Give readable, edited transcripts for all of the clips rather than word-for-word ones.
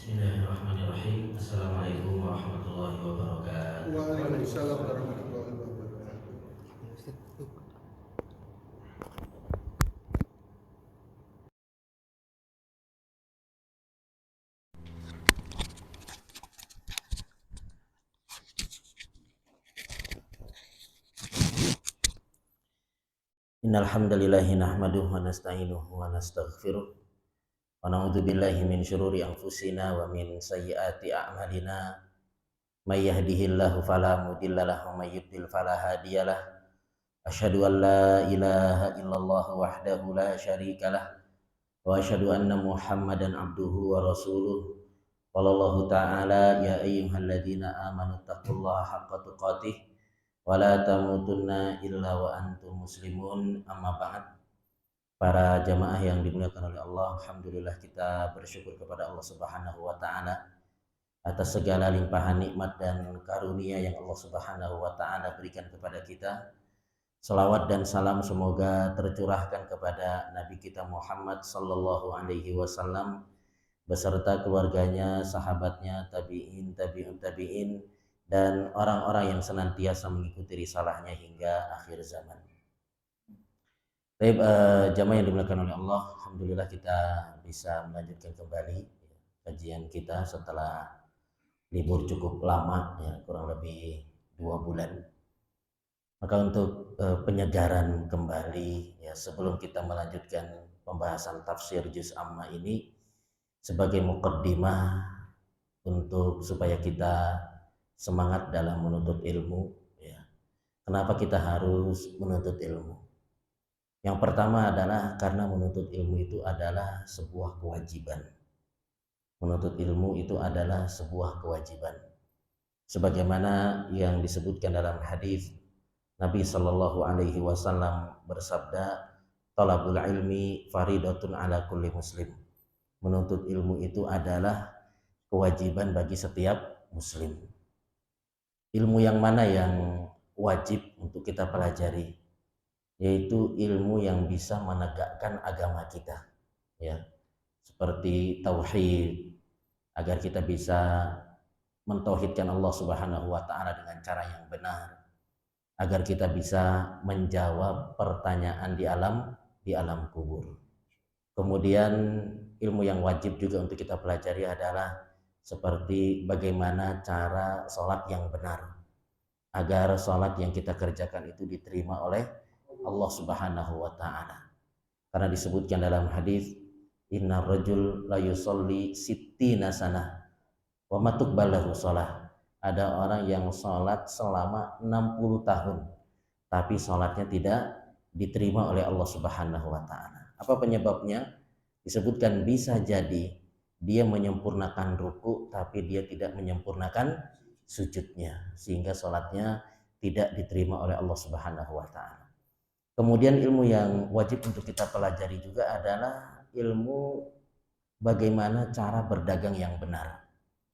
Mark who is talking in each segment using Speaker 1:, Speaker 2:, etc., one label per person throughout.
Speaker 1: Bismillahirrahmanirrahim. Assalamualaikum warahmatullahi wabarakatuh.
Speaker 2: Waalaikumsalam warahmatullahi wabarakatuh.
Speaker 1: Innal hamdalillahi nahmaduhu wa nasta'inuhu wa nastaghfiruh wa na'udzu billahi min syururi anfusina wa min sayyiati a'malina. May yahdihillahu fala mudhillalah wa may yudhlil fala hadiyalah. Asyhadu an la ilaha illallah wahdahu la syarikalah wa asyhadu anna Muhammadan abduhu wa rasuluh. Wallahu ta'ala ya ayyuhalladzina amanu taqullaha haqqa tuqatih wala tamutunna illa wa antum muslimun. Amma ba'd. Para jamaah yang dimuliakan oleh Allah, alhamdulillah kita bersyukur kepada Allah Subhanahu wa taala atas segala limpahan nikmat dan karunia yang Allah Subhanahu wa taala berikan kepada kita. Salawat dan salam semoga tercurahkan kepada Nabi kita Muhammad sallallahu alaihi wasallam beserta keluarganya, sahabatnya, tabi'in, tabi'un tabi'in, dan orang-orang yang senantiasa mengikuti risalahnya hingga akhir zaman. Baik, jamaah yang dimuliakan oleh Allah, alhamdulillah kita bisa melanjutkan kembali kajian kita setelah libur cukup lama, ya, kurang lebih 2 bulan. Maka untuk penyegaran kembali, ya, sebelum kita melanjutkan pembahasan tafsir juz amma ini, sebagai muqaddimah untuk supaya kita semangat dalam menuntut ilmu, ya. Kenapa kita harus menuntut ilmu? Yang pertama adalah karena menuntut ilmu itu adalah sebuah kewajiban. Menuntut ilmu itu adalah sebuah kewajiban. Sebagaimana yang disebutkan dalam hadis Nabi Shallallahu Alaihi Wasallam bersabda, "Talabul ilmi faridatun ala kulli muslim." Menuntut ilmu itu adalah kewajiban bagi setiap muslim. Ilmu yang mana yang wajib untuk kita pelajari? Yaitu ilmu yang bisa menegakkan agama kita, ya, seperti tauhid, agar kita bisa mentauhidkan Allah Subhanahu wa taala dengan cara yang benar, agar kita bisa menjawab pertanyaan di alam kubur. Kemudian ilmu yang wajib juga untuk kita pelajari adalah seperti bagaimana cara sholat yang benar, agar sholat yang kita kerjakan itu diterima oleh Allah Subhanahu wa taala. Karena disebutkan dalam hadis, innar rajul la yusolli sittina sanah wa matuqbal lahu shalah. Ada orang yang sholat selama 60 tahun tapi sholatnya tidak diterima oleh Allah Subhanahu wa taala. Apa penyebabnya? Disebutkan bisa jadi dia menyempurnakan ruku tapi dia tidak menyempurnakan sujudnya, sehingga sholatnya tidak diterima oleh Allah Subhanahu wa taala. Kemudian ilmu yang wajib untuk kita pelajari juga adalah ilmu bagaimana cara berdagang yang benar.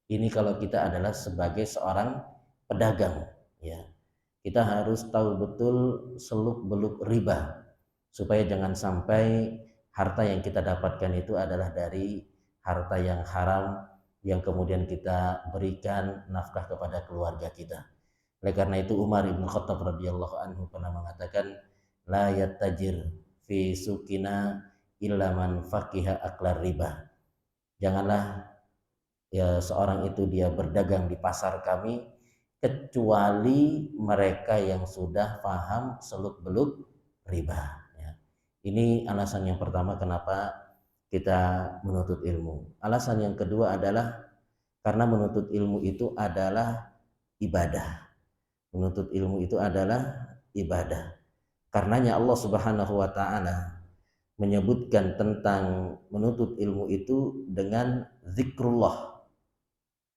Speaker 1: Ini kalau kita adalah sebagai seorang pedagang, ya. Kita harus tahu betul seluk-beluk riba supaya jangan sampai harta yang kita dapatkan itu adalah dari harta yang haram yang kemudian kita berikan nafkah kepada keluarga kita. Oleh karena itu Umar ibn Khattab radhiyallahu anhu pernah mengatakan, la yattajir fi sukina illa man faqiha aklar riba. Janganlah, ya, seorang itu dia berdagang di pasar kami kecuali mereka yang sudah paham seluk-beluk riba, ya. Ini alasan yang pertama kenapa kita menuntut ilmu. Alasan yang kedua adalah karena menuntut ilmu itu adalah ibadah. Menuntut ilmu itu adalah ibadah. Karenanya Allah Subhanahu wa taala menyebutkan tentang menuntut ilmu itu dengan zikrullah.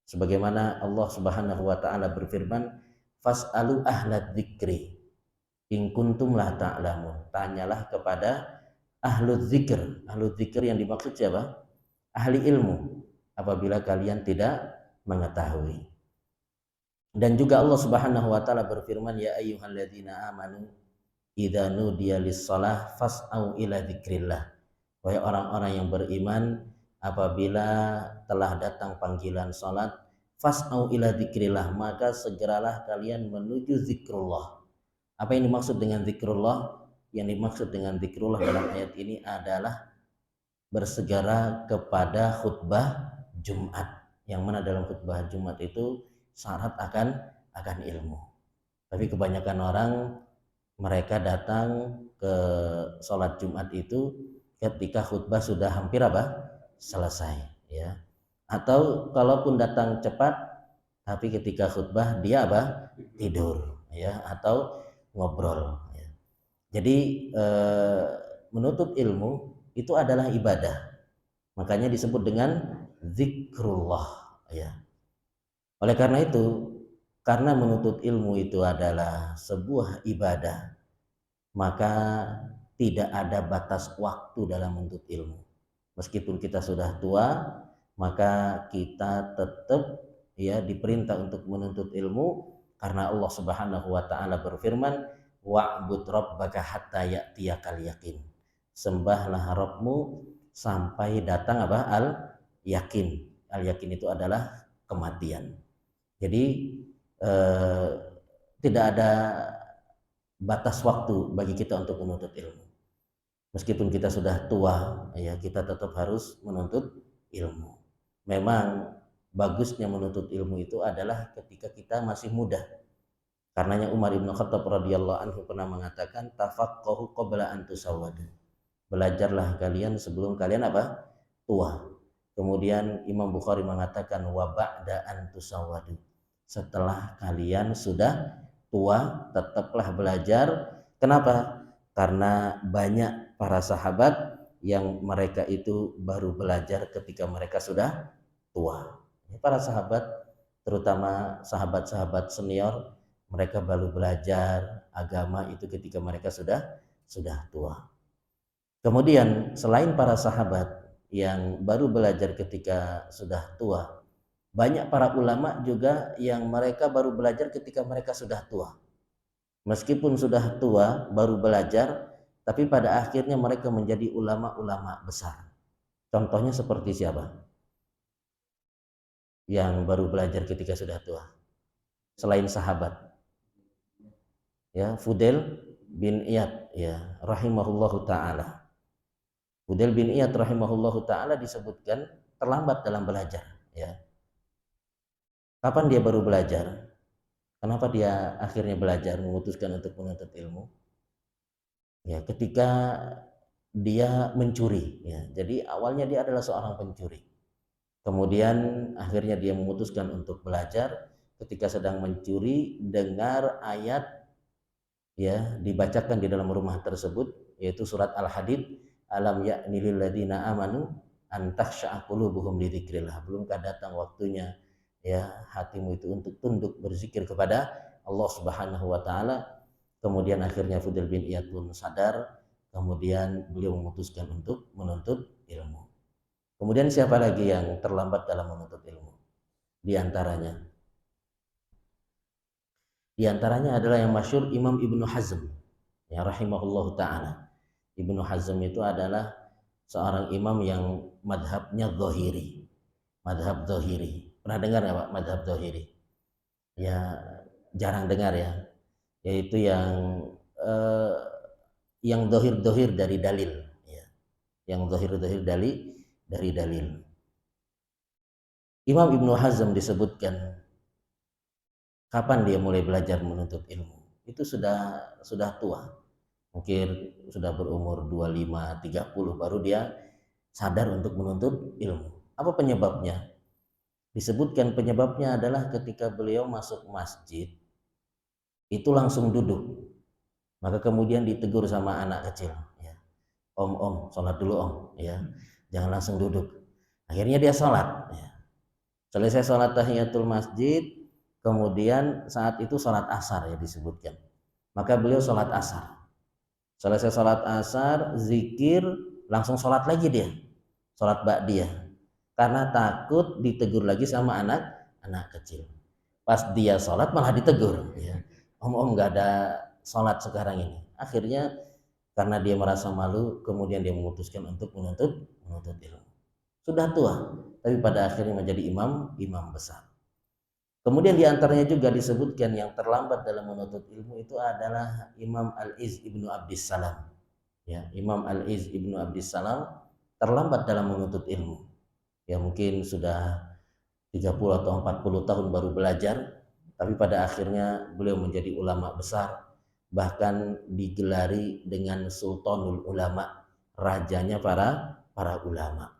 Speaker 1: Sebagaimana Allah Subhanahu wa taala berfirman, "Fas'alu ahlad dzikri in kuntum la ta'lamun." Tanyalah kepada ahlul dzikr. Ahlul dzikr yang dimaksud siapa? Ahli ilmu, apabila kalian tidak mengetahui. Dan juga Allah Subhanahu wa taala berfirman, "Ya ayyuhalladzina amanu idza nudiya lis-shalah fas'au ila dzikrillah." Wahai orang-orang yang beriman, apabila telah datang panggilan salat, fas'au ila dzikrillah, maka segeralah kalian menuju zikrullah. Apa yang dimaksud dengan zikrullah? Yang dimaksud dengan zikrullah dalam ayat ini adalah bersegera kepada khutbah Jumat. Yang mana dalam khutbah Jumat itu syarat akan ilmu. Tapi kebanyakan orang mereka datang ke sholat Jumat itu ketika khutbah sudah hampir selesai, ya. Atau kalaupun datang cepat, tapi ketika khutbah dia tidur, ya, atau ngobrol, ya. Jadi menuntut ilmu itu adalah ibadah, makanya disebut dengan zikrullah, ya. Oleh karena itu, karena menuntut ilmu itu adalah sebuah ibadah, maka tidak ada batas waktu dalam menuntut ilmu. Meskipun kita sudah tua, maka kita tetap ya diperintah untuk menuntut ilmu, karena Allah Subhanahu wa taala berfirman, wa'bud rabbaka hatta ya'tiyakal yaqin. Sembahlah Rabbmu sampai datang al yakin. Al yakin itu adalah kematian. Jadi tidak ada batas waktu bagi kita untuk menuntut ilmu. Meskipun kita sudah tua, ya kita tetap harus menuntut ilmu. Memang bagusnya menuntut ilmu itu adalah ketika kita masih muda. Karenanya Umar bin Khattab radhiyallahu anhu pernah mengatakan, tafaqqahu qabla an tusawwadu. Belajarlah kalian sebelum kalian tua. Kemudian Imam Bukhari mengatakan, wa ba'da an tusawwadu. Setelah kalian sudah tua, tetaplah belajar. Kenapa? Karena banyak para sahabat yang mereka itu baru belajar ketika mereka sudah tua. Para sahabat, terutama sahabat-sahabat senior, mereka baru belajar agama itu ketika mereka sudah tua. Kemudian selain para sahabat yang baru belajar ketika sudah tua, banyak para ulama juga yang mereka baru belajar ketika mereka sudah tua. Meskipun sudah tua, baru belajar, tapi pada akhirnya mereka menjadi ulama-ulama besar. Contohnya seperti siapa? Yang baru belajar ketika sudah tua. Selain sahabat. Ya, Fudail bin Iyad, ya, rahimahullahu taala. Fudail bin Iyad rahimahullahu taala disebutkan terlambat dalam belajar, ya. Kapan dia baru belajar? Kenapa dia akhirnya belajar, memutuskan untuk menuntut ilmu? Ya, ketika dia mencuri, ya. Jadi awalnya dia adalah seorang pencuri. Kemudian akhirnya dia memutuskan untuk belajar. Ketika sedang mencuri, dengar ayat ya dibacakan di dalam rumah tersebut, yaitu surat Al-Hadid, alam ya'ni lil ladzina amanu an takhsha'a qulubuhum li dzikrillah. Belumkah datang waktunya ya hatimu itu untuk tunduk berzikir kepada Allah Subhanahu wa taala. Kemudian akhirnya Fudail bin Iyad pun sadar, kemudian beliau memutuskan untuk menuntut ilmu. Kemudian siapa lagi yang terlambat dalam menuntut ilmu? Di antaranya adalah yang masyhur Imam Ibnu Hazm, ya rahimahullahu taala. Ibnu Hazm itu adalah seorang imam yang madhabnya zahiri. Madhab zahiri. Pernah dengar ya Pak madhab zahiri? Ya jarang dengar ya. Yaitu yang zahir-zahir dari dalil, ya. Yang zahir-zahir dari dalil. Imam Ibnu Hazm disebutkan kapan dia mulai belajar menuntut ilmu. Itu sudah tua. Mungkin sudah berumur 25, 30 baru dia sadar untuk menuntut ilmu. Apa penyebabnya? Disebutkan penyebabnya adalah ketika beliau masuk masjid itu langsung duduk. Maka kemudian ditegur sama anak kecil, ya. Om, sholat dulu om, ya. Jangan langsung duduk. Akhirnya dia sholat, ya. Selesai sholat tahiyatul masjid, kemudian saat itu sholat asar ya disebutkan. Maka beliau sholat asar. Selesai sholat asar, zikir, langsung sholat lagi dia. Sholat ba'diyah. Karena takut ditegur lagi sama anak kecil. Pas dia sholat malah ditegur, ya. Om nggak ada sholat sekarang ini. Akhirnya karena dia merasa malu, kemudian dia memutuskan untuk menuntut ilmu. sudah tua, tapi pada akhirnya menjadi imam besar. Kemudian diantaranya juga disebutkan yang terlambat dalam menuntut ilmu itu adalah Imam Al-Iz ibnu Abdissalam. Ya, Imam Al-Iz ibnu Abdissalam terlambat dalam menuntut ilmu. Ya mungkin sudah 30 atau 40 tahun baru belajar, tapi pada akhirnya beliau menjadi ulama besar, bahkan digelari dengan Sultanul Ulama, rajanya para ulama.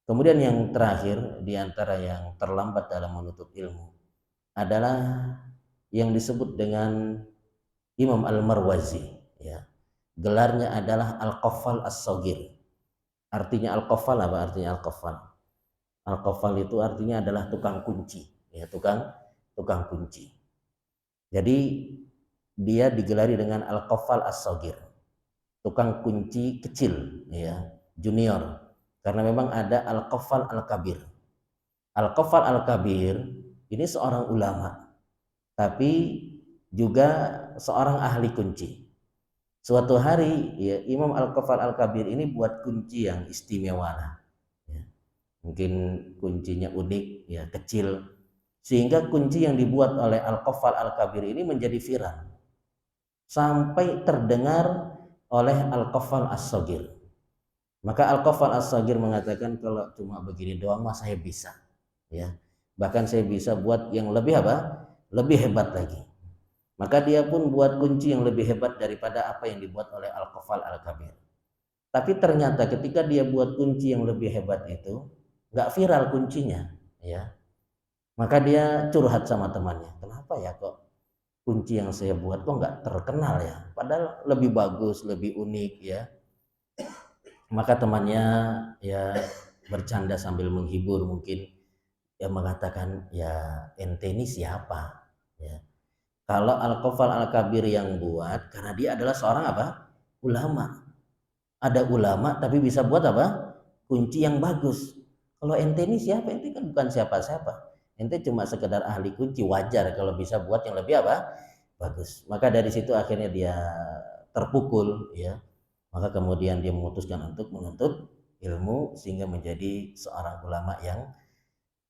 Speaker 1: Kemudian yang terakhir di antara yang terlambat dalam menuntut ilmu adalah yang disebut dengan Imam Al-Marwazi, ya. Gelarnya adalah Al-Qaffal As-Saghir. Artinya Al-Qaffal apa artinya Al-Qaffal? Al-Qaffal itu artinya adalah tukang kunci, ya, tukang kunci. Jadi dia digelari dengan Al-Qaffal As-Saghir, tukang kunci kecil, ya, junior. Karena memang ada Al-Qaffal Al-Kabir. Al-Qaffal Al-Kabir ini seorang ulama, tapi juga seorang ahli kunci. Suatu hari ya, Imam Al-Qaffal Al-Kabir ini buat kunci yang istimewa lah. Ya. Mungkin kuncinya unik, ya, kecil. Sehingga kunci yang dibuat oleh Al-Qaffal Al-Kabir ini menjadi viral. Sampai terdengar oleh Al-Qaffal As-Saghir. Maka Al-Qaffal As-Saghir mengatakan kalau cuma begini doang mah saya bisa. Ya. Bahkan saya bisa buat yang lebih apa? Lebih hebat lagi. Maka dia pun buat kunci yang lebih hebat daripada apa yang dibuat oleh Al-Qaffal Al-Kabir. Tapi ternyata ketika dia buat kunci yang lebih hebat itu, nggak viral kuncinya, ya. Maka dia curhat sama temannya, kenapa ya kok kunci yang saya buat kok nggak terkenal ya? Padahal lebih bagus, lebih unik, ya. Maka temannya ya bercanda sambil menghibur mungkin, ya mengatakan, ya ente ini siapa, ya. Kalau Al-Qaffal Al-Kabir yang buat, karena dia adalah seorang apa? Ulama. Ada ulama tapi bisa buat apa? Kunci yang bagus. Kalau ente ini siapa? Ente kan bukan siapa-siapa. Ente cuma sekedar ahli kunci, wajar kalau bisa buat yang lebih apa? Bagus. Maka dari situ akhirnya dia terpukul, ya. Maka kemudian dia memutuskan untuk menuntut ilmu sehingga menjadi seorang ulama yang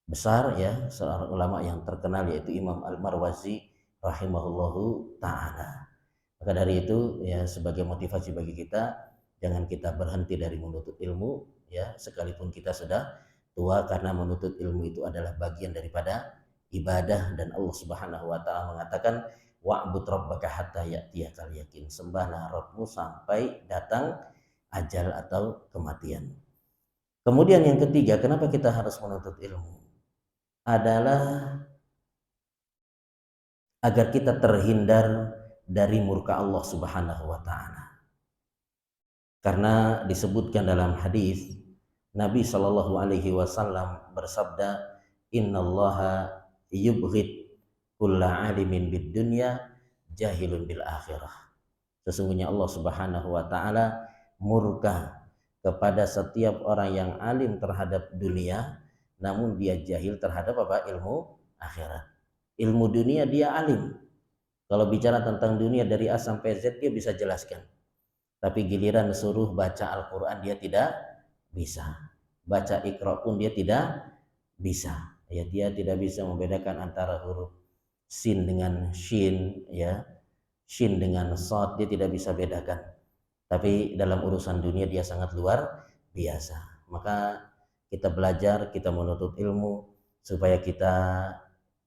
Speaker 1: besar, ya, seorang ulama yang terkenal yaitu Imam Al-Marwazi rahimahullahu taala. Maka dari itu ya sebagai motivasi bagi kita, jangan kita berhenti dari menuntut ilmu, ya, sekalipun kita sudah tua, karena menuntut ilmu itu adalah bagian daripada ibadah, dan Allah Subhanahu wa taala mengatakan wa'bud rabbaka hatta ya'tiyakal yakin. Sembahlah Rabbmu sampai datang ajal atau kematian. Kemudian yang ketiga, kenapa kita harus menuntut ilmu? Adalah agar kita terhindar dari murka Allah Subhanahu wa taala. Karena disebutkan dalam hadis Nabi Shallallahu alaihi wasallam bersabda, "Innallaha yubghid kulla alimin bid dunya jahilun bil akhirah." Sesungguhnya Allah Subhanahu wa taala murka kepada setiap orang yang alim terhadap dunia, namun dia jahil terhadap apa? Ilmu akhirat. Ilmu dunia dia alim. Kalau bicara tentang dunia dari A sampai Z dia bisa jelaskan. Tapi giliran suruh baca Al-Quran dia tidak bisa. Baca Iqra pun dia tidak bisa. Ya, dia tidak bisa membedakan antara huruf sin dengan shin, ya. Shin dengan shad dia tidak bisa bedakan. Tapi dalam urusan dunia dia sangat luar biasa. Maka kita belajar, kita menuntut ilmu supaya kita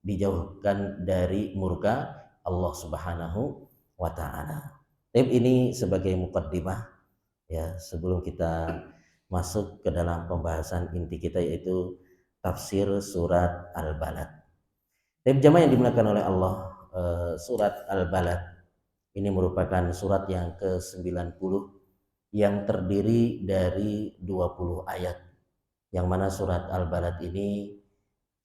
Speaker 1: dijauhkan dari murka Allah Subhanahu wa taala. Ini sebagai mukaddimah, ya, sebelum kita masuk ke dalam pembahasan inti kita yaitu tafsir surat Al-Balad. Jamaah yang dimuliakan oleh Allah, surat Al-Balad ini merupakan surat yang ke-90 yang terdiri dari 20 ayat. Yang mana surat Al-Balad ini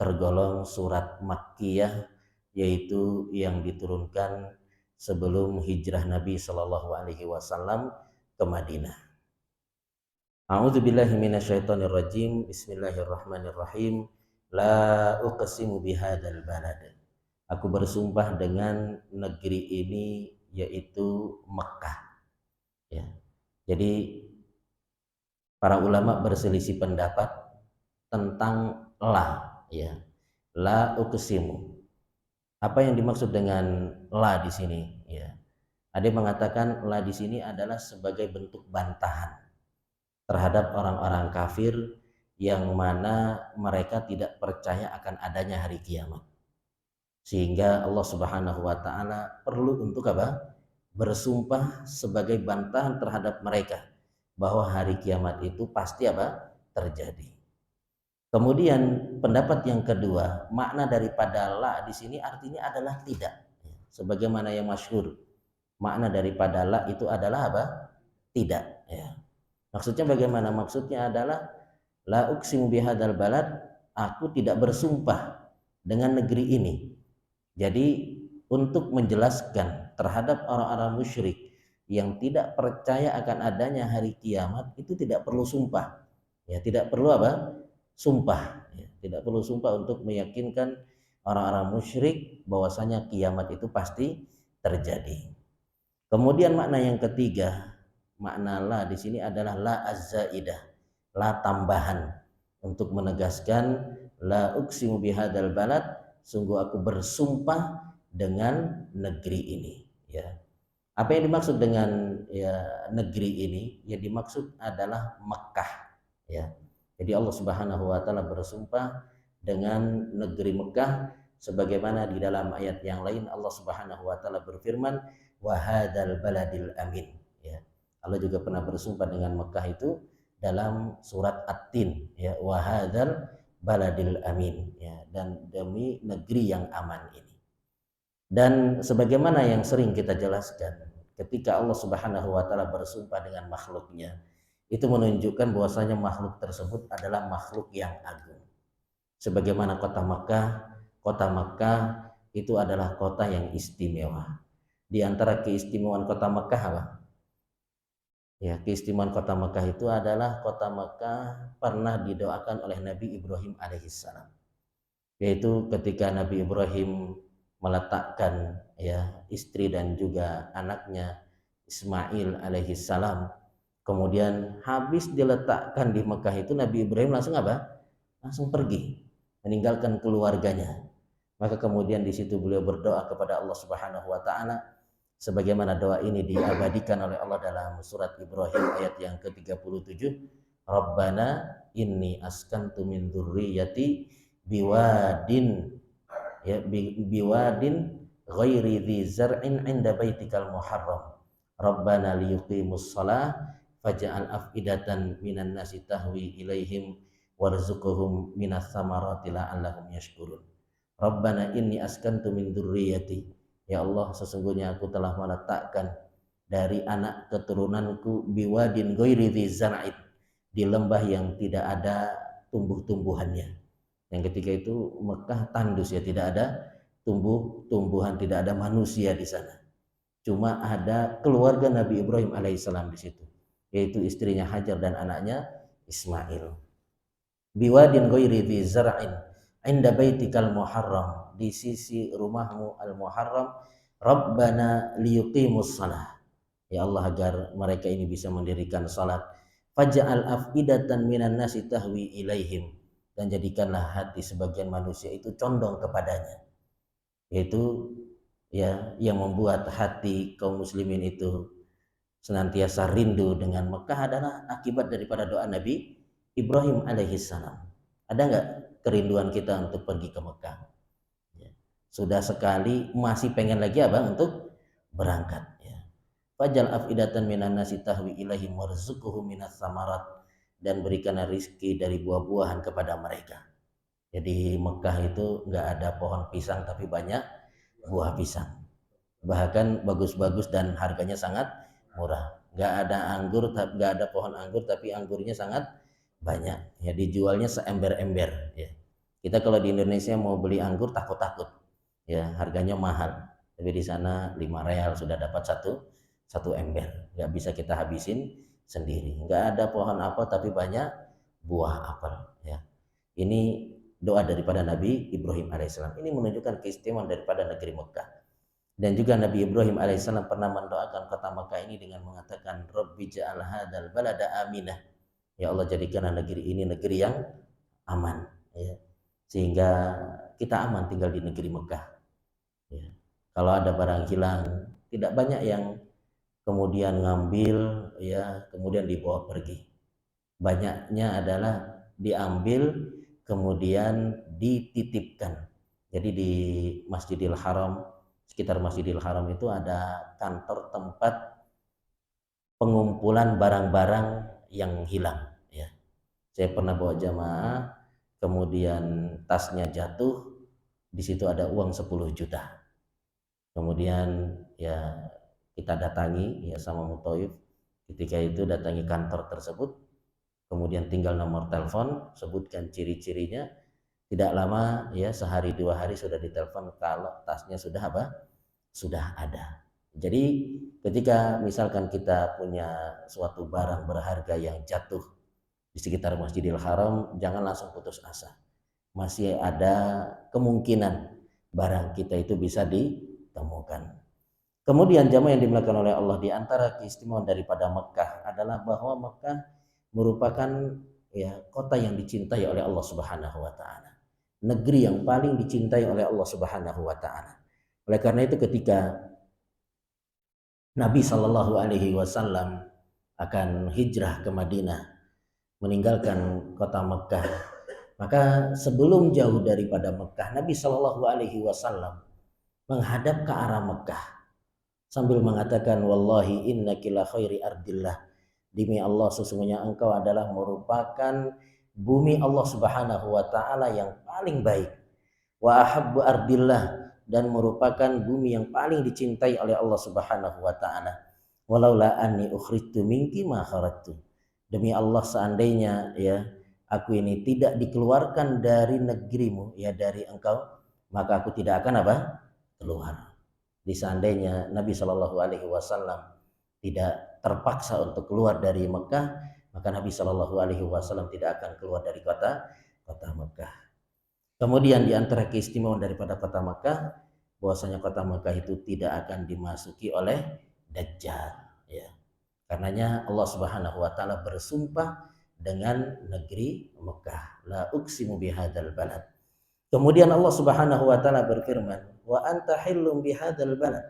Speaker 1: tergolong surat Makkiyah, yaitu yang diturunkan sebelum hijrah Nabi Shallallahu alaihi wasallam ke Madinah. A'udzubillahi minasyaitonirrajim. Bismillahirrahmanirrahim. La uqsimu bihadzal balad. Aku bersumpah dengan negeri ini yaitu Mekkah. Ya. Jadi para ulama berselisih pendapat tentang la, ya. La uqsimu. Apa yang dimaksud dengan la di sini, ya? Ada yang mengatakan la di sini adalah sebagai bentuk bantahan terhadap orang-orang kafir yang mana mereka tidak percaya akan adanya hari kiamat. Sehingga Allah Subhanahu wa taala perlu untuk apa? Bersumpah sebagai bantahan terhadap mereka bahwa hari kiamat itu pasti apa? Terjadi. Kemudian pendapat yang kedua, makna daripada la di sini artinya adalah tidak. Sebagaimana yang masyhur, makna daripada la itu adalah apa? Tidak, ya. Maksudnya bagaimana? Maksudnya adalah la uqsimu bihadzal balad, aku tidak bersumpah dengan negeri ini. Jadi untuk menjelaskan terhadap orang-orang musyrik yang tidak percaya akan adanya hari kiamat itu tidak perlu sumpah. Ya, tidak perlu apa? Sumpah. Ya, tidak perlu sumpah untuk meyakinkan orang-orang musyrik bahwasanya kiamat itu pasti terjadi. Kemudian makna yang ketiga, makna la di sini adalah la azzaidah, la tambahan untuk menegaskan la uqsimu bihadzal balad, sungguh aku bersumpah dengan negeri ini, ya. Apa yang dimaksud dengan ya negeri ini? Yang dimaksud adalah Mekah, ya. Jadi Allah Subhanahu wa taala bersumpah dengan negeri Mekah sebagaimana di dalam ayat yang lain Allah Subhanahu wa taala berfirman wa hadzal baladil amin, ya. Allah juga pernah bersumpah dengan Mekah itu dalam surat At-Tin, ya, wa hadzal baladil amin, ya, dan demi negeri yang aman ini. Dan sebagaimana yang sering kita jelaskan, ketika Allah Subhanahu wa taala bersumpah dengan makhluknya, itu menunjukkan bahwasanya makhluk tersebut adalah makhluk yang agung. Sebagaimana kota Makkah itu adalah kota yang istimewa. Di antara keistimewaan kota Makkah apa? Ya, keistimewaan kota Makkah itu adalah kota Makkah pernah didoakan oleh Nabi Ibrahim alaihissalam. Yaitu ketika Nabi Ibrahim meletakkan ya istri dan juga anaknya Ismail alaihissalam, kemudian habis diletakkan di Mekah itu Nabi Ibrahim langsung apa? Langsung pergi, meninggalkan keluarganya. Maka kemudian di situ beliau berdoa kepada Allah Subhanahu wa taala sebagaimana doa ini diabadikan oleh Allah dalam surat Ibrahim ayat yang ke-37, Rabbana inni askantu min dzurriyyati biwadin, ya, biwadin ghairi dzi zar'in 'inda baitikal muharram Rabbana liyuqimus shalah faj'al afidatan minan nasi tahwi ilaihim warzuqhum minas samarati la'allahum yashkurun. Rabbana inni askantu min dzurriyyati, ya Allah sesungguhnya aku telah meletakkan dari anak keturunanku biwadin ghairi dzi zar'in, di lembah yang tidak ada tumbuh-tumbuhannya. Yang ketika itu Mekah tandus, ya, tidak ada tumbuh-tumbuhan, tidak ada manusia di sana. Cuma ada keluarga Nabi Ibrahim alaihissalam di situ, yaitu istrinya Hajar dan anaknya Ismail. Biwadin ghairi dzi zar'in 'inda baitikal muharram, di sisi rumahmu al-muharram, Rabbana liyuqimus shalah, ya Allah agar mereka ini bisa mendirikan salat, faj'al afidatan minan nasi tahwi ilaihim, dan jadikanlah hati sebagian manusia itu condong kepadanya, yaitu ya yang membuat hati kaum muslimin itu senantiasa rindu dengan Mekah adalah akibat daripada doa Nabi Ibrahim alaihissalam. Ada nggak kerinduan kita untuk pergi ke Mekah? Ya. Sudah sekali, masih pengen lagi apa? Untuk berangkat. Ya. Fajal afidatan minan nasi tahwi ilaihim warzuqhum minas samarat, dan berikan rizki dari buah-buahan kepada mereka. Jadi Mekah itu nggak ada pohon pisang tapi banyak buah pisang. Bahkan bagus-bagus dan harganya sangat murah. Nggak ada anggur, nggak ada pohon anggur tapi anggurnya sangat banyak. Ya, dijualnya seember-ember. Ya. Kita kalau di Indonesia mau beli anggur takut-takut. Ya, harganya mahal. Tapi di sana 5 real sudah dapat satu ember. Nggak bisa kita habisin sendiri. Nggak ada pohon apel tapi banyak buah apel. Ya. Ini doa daripada Nabi Ibrahim alaihissalam. Ini menunjukkan keistimewaan daripada negeri Mekah. Dan juga Nabi Ibrahim alaihissalam pernah mendoakan kota Mekah ini dengan mengatakan Rabbi ja'al hadzal balada aminah, Ya Allah, jadikanlah negeri ini negeri yang aman, ya, sehingga kita aman tinggal di negeri Mekah. Ya. Kalau ada barang hilang, tidak banyak yang kemudian ngambil, ya, kemudian dibawa pergi. Banyaknya adalah diambil kemudian dititipkan. Jadi di Masjidil Haram, sekitar Masjidil Haram itu ada kantor tempat pengumpulan barang-barang yang hilang, ya. Saya pernah bawa jamaah, kemudian tasnya jatuh, di situ ada uang 10 juta. Kemudian ya kita datangi, ya, sama Mutoib. Ketika itu datangi kantor tersebut, kemudian tinggal nomor telepon, sebutkan ciri-cirinya. Tidak lama, ya, sehari 2 hari sudah ditelepon kalau tasnya sudah apa? Sudah ada. Jadi ketika misalkan kita punya suatu barang berharga yang jatuh di sekitar Masjidil Haram, jangan langsung putus asa. Masih ada kemungkinan barang kita itu bisa ditemukan. Kemudian jamaah yang dimuliakan oleh Allah, di antara keistimewaan daripada Mekah adalah bahwa Mekah merupakan, ya, kota yang dicintai oleh Allah Subhanahu wa taala. Negeri yang paling dicintai oleh Allah Subhanahu wa taala. Oleh karena itu ketika Nabi Shallallahu alaihi wasallam akan hijrah ke Madinah, meninggalkan kota Mekah, maka sebelum jauh daripada Mekah, Nabi Shallallahu alaihi wasallam menghadap ke arah Mekah sambil mengatakan, wallahi innaki la khairi ardillah, demi Allah sesungguhnya engkau adalah merupakan bumi Allah Subhanahu wa taala yang paling baik, wa ahabbu ardillah, dan merupakan bumi yang paling dicintai oleh Allah Subhanahu wa taala. Walaula anni ukhrijtu minki ma kharajtu, demi Allah seandainya, ya, aku ini tidak dikeluarkan dari negerimu, ya, dari engkau, maka aku tidak akan apa? Keluar. Di seandainya Nabi Shallallahu alaihi wasallam tidak terpaksa untuk keluar dari Mekah, maka Nabi Shallallahu alaihi wasallam tidak akan keluar dari kota Mekah. Kemudian di antara keistimewaan daripada kota Mekah, bahwasanya kota Mekah itu tidak akan dimasuki oleh Dajjal, ya. Karenanya Allah Subhanahu wa taala bersumpah dengan negeri Mekah, la uqsimu bihadzal balad. Kemudian Allah Subhanahu wa taala berfirman, wa anta hillum bihadzal balad,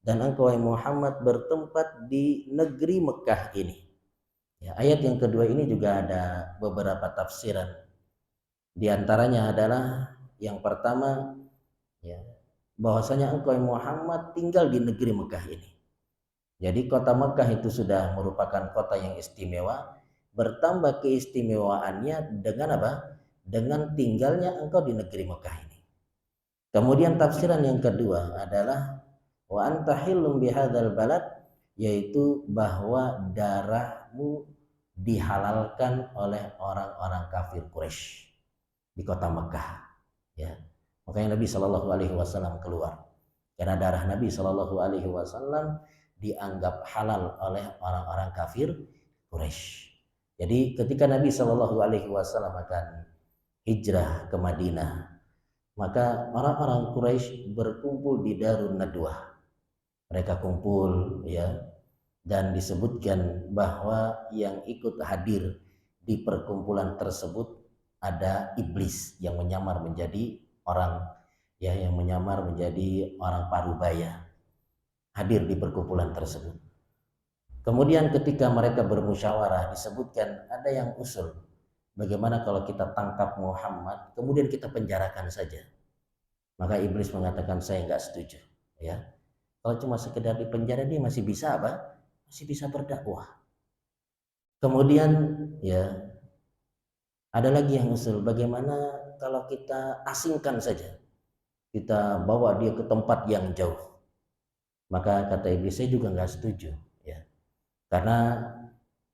Speaker 1: dan engkau Muhammad bertempat di negeri Mekah ini. Ya, ayat yang kedua ini juga ada beberapa tafsiran. Di antaranya adalah yang pertama, ya, bahwasanya engkau Muhammad tinggal di negeri Mekah ini. Jadi kota Mekah itu sudah merupakan kota yang istimewa, bertambah keistimewaannya dengan apa? Dengan tinggalnya engkau di negeri Mekah ini. Kemudian tafsiran yang kedua adalah wa anta hillum bihadzal balad, yaitu bahwa darahmu dihalalkan oleh orang-orang kafir Quraisy di kota Mekah, ya. Makanya Nabi Shallallahu alaihi wasallam keluar karena darah Nabi Shallallahu alaihi wasallam dianggap halal oleh orang-orang kafir Quraisy. Jadi ketika Nabi Shallallahu alaihi wasallam akan hijrah ke Madinah, maka orang-orang Quraisy berkumpul di Darun Nadwah. Mereka kumpul, ya, dan disebutkan bahwa yang ikut hadir di perkumpulan tersebut ada iblis yang menyamar menjadi orang, ya, yang menyamar menjadi orang parubaya, hadir di perkumpulan tersebut. Kemudian ketika mereka bermusyawarah, disebutkan ada yang usul, bagaimana kalau kita tangkap Muhammad kemudian kita penjarakan saja. Maka iblis mengatakan, saya nggak setuju, ya. Kalau cuma sekedar di penjara dia masih bisa apa? Masih bisa berdakwah. Kemudian, ya, ada lagi yang usul, bagaimana kalau kita asingkan saja, kita bawa dia ke tempat yang jauh. Maka kata iblis, saya juga nggak setuju, ya, karena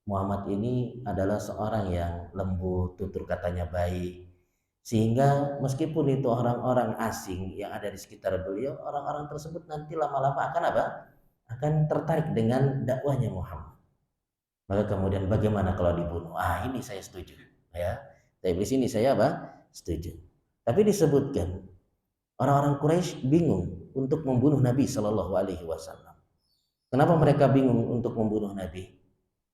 Speaker 1: Muhammad ini adalah seorang yang lembut, tutur katanya baik, sehingga meskipun itu orang-orang asing yang ada di sekitar beliau, orang-orang tersebut nanti lama-lama akan apa? Akan tertarik dengan dakwahnya Muhammad. Maka kemudian bagaimana kalau dibunuh? Ini saya setuju, ya. Iblis ini saya apa? Setuju. Tapi disebutkan orang-orang Quraisy bingung untuk membunuh Nabi Shallallahu alaihi wasallam. Kenapa mereka bingung untuk membunuh Nabi?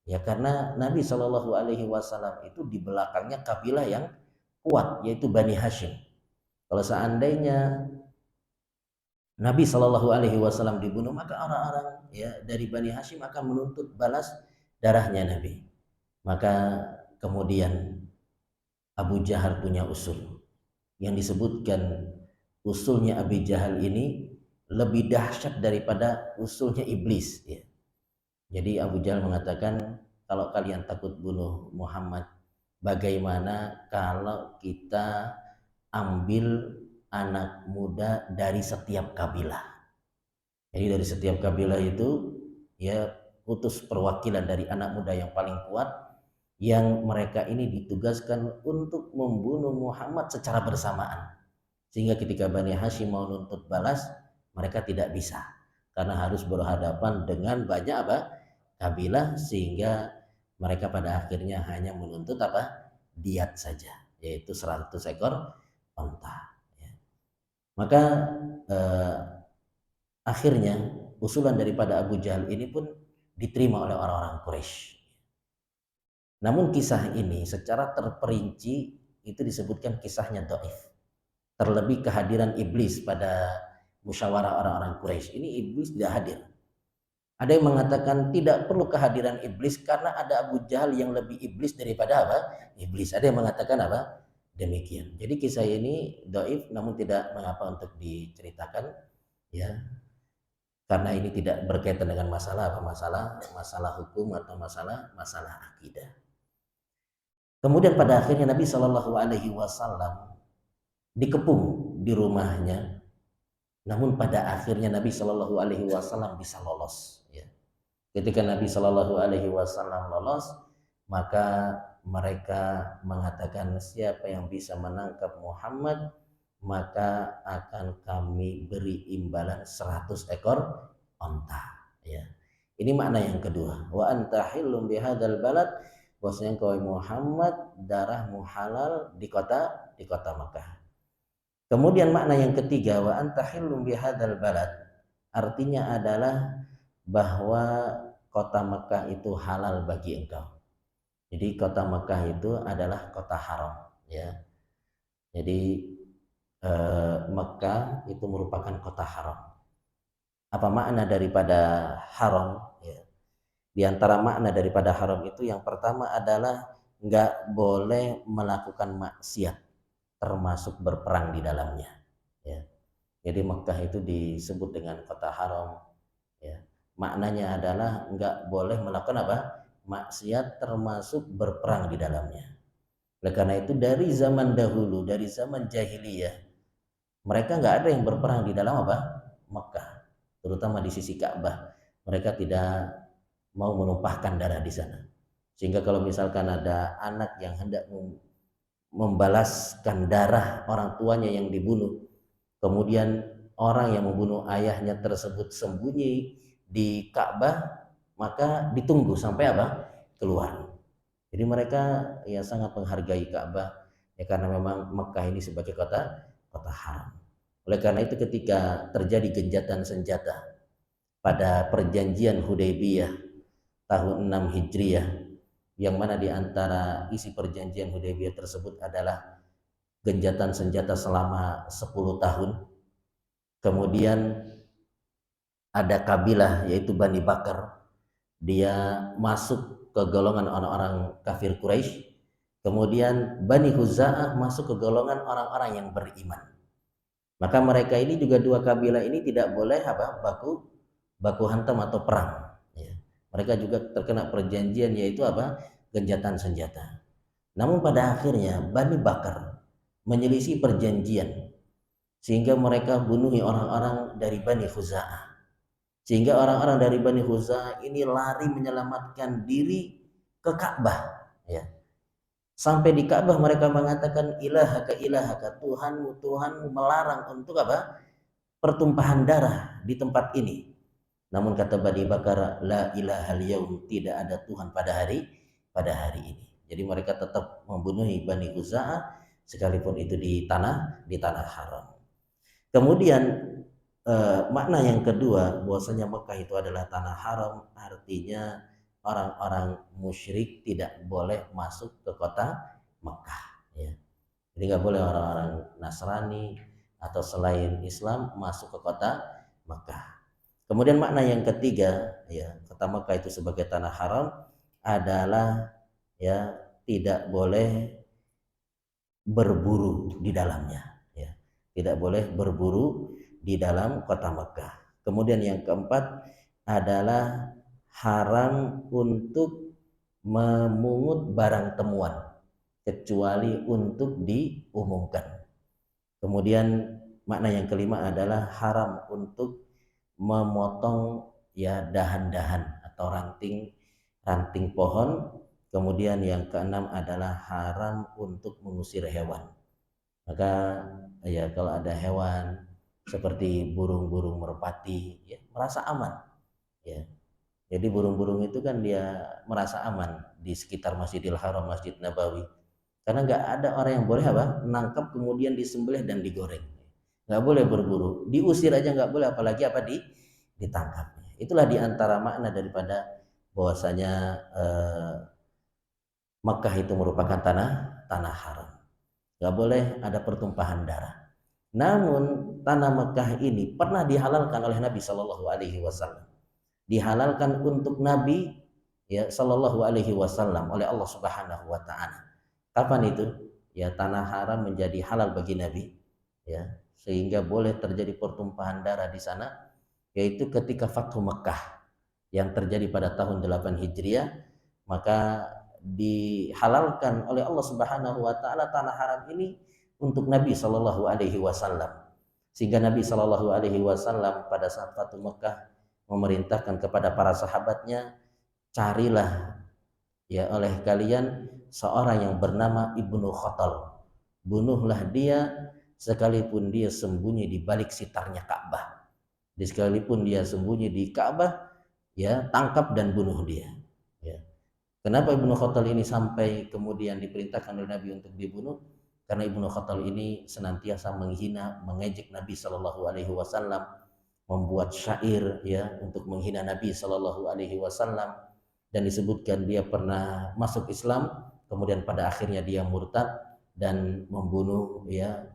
Speaker 1: Ya karena Nabi Shallallahu Alaihi Wasallam itu di belakangnya kabilah yang kuat, yaitu Bani Hashim. Kalau seandainya Nabi Shallallahu Alaihi Wasallam dibunuh, maka orang-orang ya dari Bani Hashim akan menuntut balas darahnya Nabi. Maka kemudian Abu Jahal punya usul yang disebutkan usulnya Abu Jahal ini lebih dahsyat daripada usulnya iblis. Ya. Jadi Abu Jahal mengatakan, kalau kalian takut bunuh Muhammad, bagaimana kalau kita ambil anak muda dari setiap kabilah. Jadi dari setiap kabilah itu ya utus perwakilan dari anak muda yang paling kuat, yang mereka ini ditugaskan untuk membunuh Muhammad secara bersamaan. Sehingga ketika Bani Hashim mau nuntut balas, mereka tidak bisa. Karena harus berhadapan dengan banyak kabilah, sehingga mereka pada akhirnya hanya menuntut diat saja, yaitu 100 ekor unta. Ya. Maka akhirnya usulan daripada Abu Jahal ini pun diterima oleh orang-orang Quraisy. Namun kisah ini secara terperinci itu disebutkan kisahnya dhaif. Terlebih kehadiran iblis pada musyawarah orang-orang Quraisy. Ini iblis tidak hadir. Ada yang mengatakan tidak perlu kehadiran iblis karena ada Abu Jahal yang lebih iblis daripada iblis. Ada yang mengatakan demikian. Jadi kisah ini dhaif, namun tidak mengapa untuk diceritakan, ya. Karena ini tidak berkaitan dengan masalah hukum atau masalah akidah. Kemudian pada akhirnya Nabi Shallallahu Alaihi Wasallam dikepung di rumahnya. Namun pada akhirnya Nabi Shallallahu Alaihi Wasallam bisa lolos. Ya. Ketika Nabi Shallallahu Alaihi Wasallam lolos, maka mereka mengatakan, siapa yang bisa menangkap Muhammad, maka akan kami beri imbalan 100 ekor onta. Ya. Ini makna yang kedua. Wa anta hillum bihadzal balad, bahwasanya engkau Muhammad darahmu halal di kota Makkah. Kemudian makna yang ketiga, wa anta hillum bihadzal balad, artinya adalah bahwa kota Mekah itu halal bagi engkau. Jadi kota Mekah itu adalah kota haram, ya. Jadi Mekah itu merupakan kota haram. Apa makna daripada haram? Ya. Di antara makna daripada haram itu yang pertama adalah nggak boleh melakukan maksiat, termasuk berperang di dalamnya. Ya. Jadi Mekah itu disebut dengan kota haram. Ya. Maknanya adalah nggak boleh melakukan maksiat, termasuk berperang di dalamnya. Oleh karena itu dari zaman dahulu, dari zaman jahiliyah, mereka nggak ada yang berperang di dalam Mekah, terutama di sisi Ka'bah. Mereka tidak mau menumpahkan darah di sana. Sehingga kalau misalkan ada anak yang hendak membalaskan darah orang tuanya yang dibunuh, kemudian orang yang membunuh ayahnya tersebut sembunyi di Ka'bah, maka ditunggu sampai keluar. Jadi mereka ya sangat menghargai Ka'bah, ya karena memang Mekah ini sebagai kota haram. Oleh karena itu ketika terjadi genjatan senjata pada perjanjian Hudaybiyah tahun 6 Hijriah, yang mana di antara isi perjanjian Hudaybiyah tersebut adalah genjatan senjata selama 10 tahun. Kemudian ada kabilah yaitu Bani Bakar, dia masuk ke golongan orang-orang kafir Quraisy. Kemudian Bani Huza'ah masuk ke golongan orang-orang yang beriman. Maka mereka ini juga dua kabilah ini tidak boleh baku hantam atau perang. Ya. Mereka juga terkena perjanjian yaitu genjatan senjata. Namun pada akhirnya Bani Bakar menyelisih perjanjian sehingga mereka bunuhi orang-orang dari Bani Huza'ah. Sehingga orang-orang dari Bani Huza'ah ini lari menyelamatkan diri ke Ka'bah, ya. Sampai di Ka'bah mereka mengatakan ilahaka, Tuhanmu melarang untuk pertumpahan darah di tempat ini. Namun kata Bani Bakar, la ilahal yaum, tidak ada Tuhan pada hari ini. Jadi mereka tetap membunuhi Bani Huza'ah sekalipun itu di tanah haram. Kemudian makna yang kedua, bahwasanya Mekah itu adalah tanah haram, artinya orang-orang musyrik tidak boleh masuk ke kota Mekah, ya. Jadi nggak boleh orang-orang Nasrani atau selain Islam masuk ke kota Mekah. Kemudian makna yang ketiga, ya, kota Mekah itu sebagai tanah haram adalah, ya, tidak boleh berburu di dalamnya, ya. Tidak boleh berburu di dalam kota Mekah. Kemudian yang keempat adalah haram untuk memungut barang temuan kecuali untuk diumumkan. Kemudian makna yang kelima adalah haram untuk memotong, ya, dahan-dahan atau ranting pohon. Kemudian yang keenam adalah haram untuk mengusir hewan. Maka, ya, kalau ada hewan seperti burung-burung merpati, ya, merasa aman, ya. Jadi burung-burung itu kan dia merasa aman di sekitar Masjidil Haram, Masjid Nabawi. Karena nggak ada orang yang boleh apa? Nangkap kemudian disembelih dan digoreng. Nggak boleh berburu, diusir aja nggak boleh, apalagi apa ditangkap. Itulah diantara makna daripada bahwasanya Makkah itu merupakan tanah haram. Nggak boleh ada pertumpahan darah. Namun tanah Makkah ini pernah dihalalkan oleh Nabi Shallallahu Alaihi Wasallam. Dihalalkan untuk Nabi, ya, Shallallahu Alaihi Wasallam oleh Allah Subhanahu Wa Taala. Kapan itu? Ya, tanah haram menjadi halal bagi Nabi, ya, sehingga boleh terjadi pertumpahan darah di sana, yaitu ketika Fathu Makkah yang terjadi pada tahun 8 Hijriah. Maka dihalalkan oleh Allah Subhanahu wa taala tanah haram ini untuk Nabi Shallallahu alaihi wasallam. Sehingga Nabi Shallallahu alaihi wasallam pada saat Fathu Makkah memerintahkan kepada para sahabatnya, carilah, ya, oleh kalian seorang yang bernama Ibnu Khatal. Bunuhlah dia sekalipun dia sembunyi di balik sitarnya Ka'bah. Sekalipun dia sembunyi di Ka'bah, ya, tangkap dan bunuh dia, ya. Kenapa Ibnu Khatal ini sampai kemudian diperintahkan oleh Nabi untuk dibunuh? Karena Ibnu Khatal ini senantiasa menghina, mengejek Nabi Shallallahu Alaihi Wasallam, membuat syair, ya, untuk menghina Nabi Shallallahu Alaihi Wasallam, dan disebutkan dia pernah masuk Islam, kemudian pada akhirnya dia murtad dan membunuh, ya,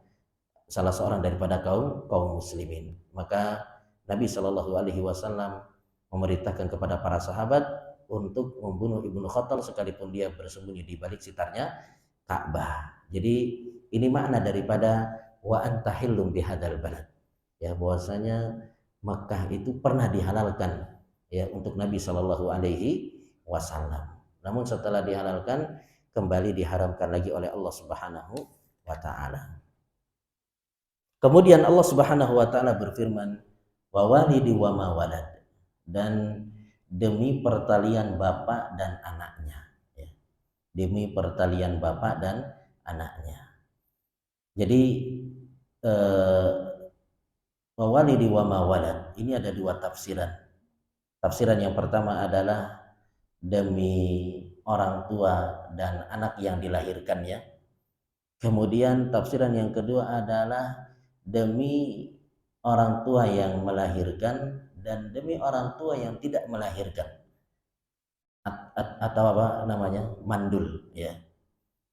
Speaker 1: salah seorang daripada kaum muslimin. Maka Nabi Shallallahu Alaihi Wasallam memerintahkan kepada para sahabat untuk membunuh Ibnu Khatal sekalipun dia bersembunyi di balik sitarnya Ka'bah. Jadi ini makna daripada wa anta hillum bihadzal balad, ya, bahwasanya Makkah itu pernah dihalalkan, ya, untuk Nabi Shallallahu Alaihi Wasallam. Namun setelah dihalalkan kembali diharamkan lagi oleh Allah Subhanahu wa taala. Kemudian Allah Subhanahu wa taala berfirman, wa walidi wa ma walad, dan demi pertalian bapak dan anaknya, ya. Demi pertalian bapak dan anaknya. Jadi wa walidi wa ma walad ini ada dua tafsiran. Tafsiran yang pertama adalah demi orang tua dan anak yang dilahirkannya. Kemudian tafsiran yang kedua adalah demi orang tua yang melahirkan dan demi orang tua yang tidak melahirkan, atau apa namanya, mandul, ya.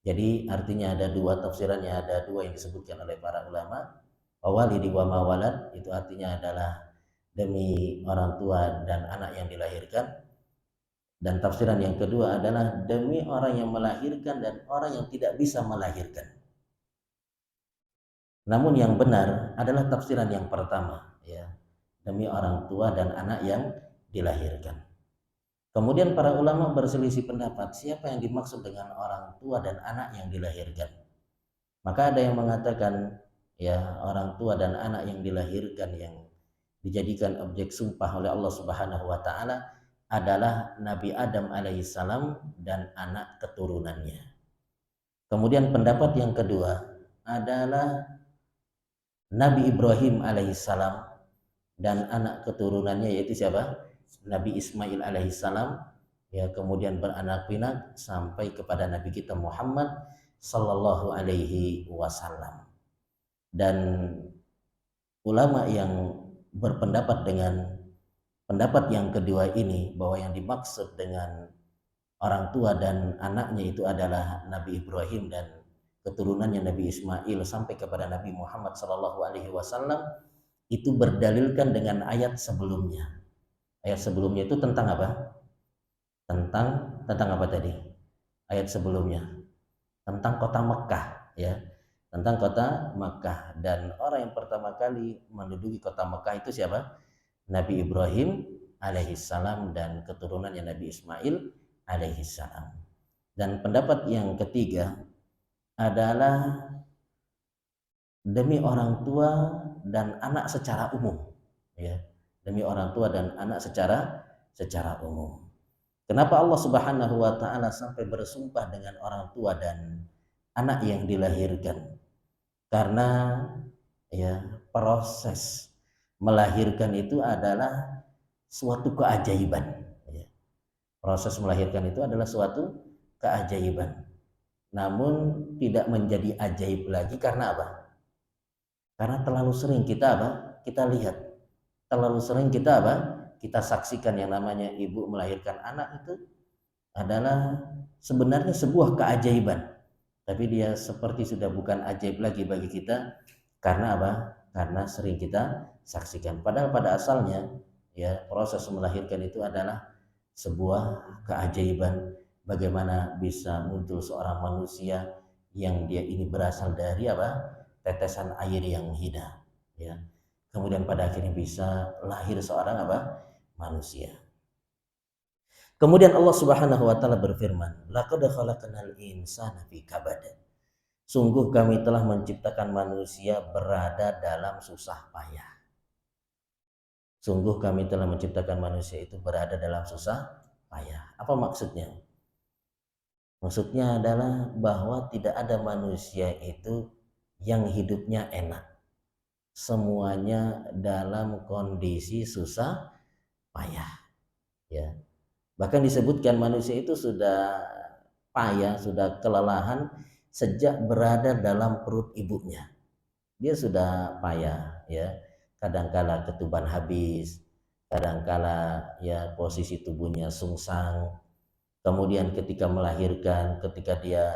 Speaker 1: Jadi artinya ada dua tafsirannya, ada dua yang disebutkan oleh para ulama. Walidi wa ma walad itu artinya adalah demi orang tua dan anak yang dilahirkan, dan tafsiran yang kedua adalah demi orang yang melahirkan dan orang yang tidak bisa melahirkan. Namun yang benar adalah tafsiran yang pertama, ya, demi orang tua dan anak yang dilahirkan. Kemudian para ulama berselisih pendapat siapa yang dimaksud dengan orang tua dan anak yang dilahirkan. Maka ada yang mengatakan, ya, orang tua dan anak yang dilahirkan yang dijadikan objek sumpah oleh Allah Subhanahu wa taala adalah Nabi Adam alaihissalam dan anak keturunannya. Kemudian pendapat yang kedua adalah Nabi Ibrahim alaihissalam dan anak keturunannya, yaitu siapa? Nabi Ismail alaihissalam, ya, kemudian beranak pinak sampai kepada Nabi kita Muhammad sallallahu alaihi wasallam. Dan ulama yang berpendapat dengan pendapat yang kedua ini, bahwa yang dimaksud dengan orang tua dan anaknya itu adalah Nabi Ibrahim dan keturunannya Nabi Ismail sampai kepada Nabi Muhammad SAW, itu berdalilkan dengan ayat sebelumnya. Ayat sebelumnya itu tentang apa? Tentang apa tadi? Ayat sebelumnya tentang kota Mekah, ya, tentang kota Mekah. Dan orang yang pertama kali menduduki kota Mekah itu siapa? Nabi Ibrahim alaihissalam dan keturunannya Nabi Ismail alaihissalam. Dan pendapat yang ketiga adalah demi orang tua dan anak secara umum, ya, demi orang tua dan anak secara umum. Kenapa Allah Subhanahu wa taala sampai bersumpah dengan orang tua dan anak yang dilahirkan? Karena ya, proses melahirkan itu adalah suatu keajaiban, ya. Proses melahirkan itu adalah suatu keajaiban. Namun tidak menjadi ajaib lagi karena apa? Karena terlalu sering kita apa? Kita lihat. Terlalu sering kita apa? Kita saksikan yang namanya ibu melahirkan anak itu adalah sebenarnya sebuah keajaiban. Tapi dia seperti sudah bukan ajaib lagi bagi kita. Karena apa? Karena sering kita saksikan. Padahal pada asalnya, ya, proses melahirkan itu adalah sebuah keajaiban. Bagaimana bisa muncul seorang manusia yang dia ini berasal dari apa? Tetesan air yang hina, ya. Kemudian pada akhirnya bisa lahir seorang apa? Manusia. Kemudian Allah Subhanahu wa taala berfirman, "Laqad khalaqnal insana fi kabad." Sungguh kami telah menciptakan manusia berada dalam susah payah. Sungguh kami telah menciptakan manusia itu berada dalam susah payah. Apa maksudnya? Maksudnya adalah bahwa tidak ada manusia itu yang hidupnya enak. Semuanya dalam kondisi susah payah, ya. Bahkan disebutkan manusia itu sudah payah, sudah kelelahan sejak berada dalam perut ibunya. Dia sudah payah, ya. Kadangkala ketuban habis, kadangkala ya posisi tubuhnya sungsang. Kemudian ketika melahirkan, ketika dia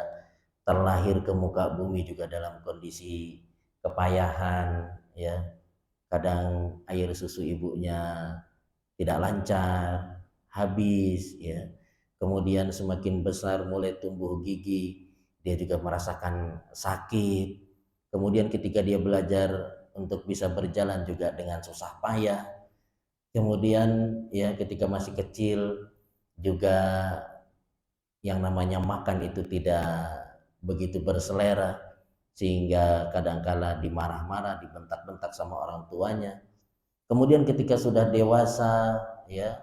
Speaker 1: terlahir ke muka bumi juga dalam kondisi kepayahan, ya. Kadang air susu ibunya tidak lancar, habis, ya. Kemudian semakin besar mulai tumbuh gigi, dia juga merasakan sakit. Kemudian ketika dia belajar untuk bisa berjalan juga dengan susah payah. Kemudian ya ketika masih kecil juga yang namanya makan itu tidak begitu berselera, sehingga kadangkala dimarah-marah, dibentak-bentak sama orang tuanya. Kemudian ketika sudah dewasa, ya,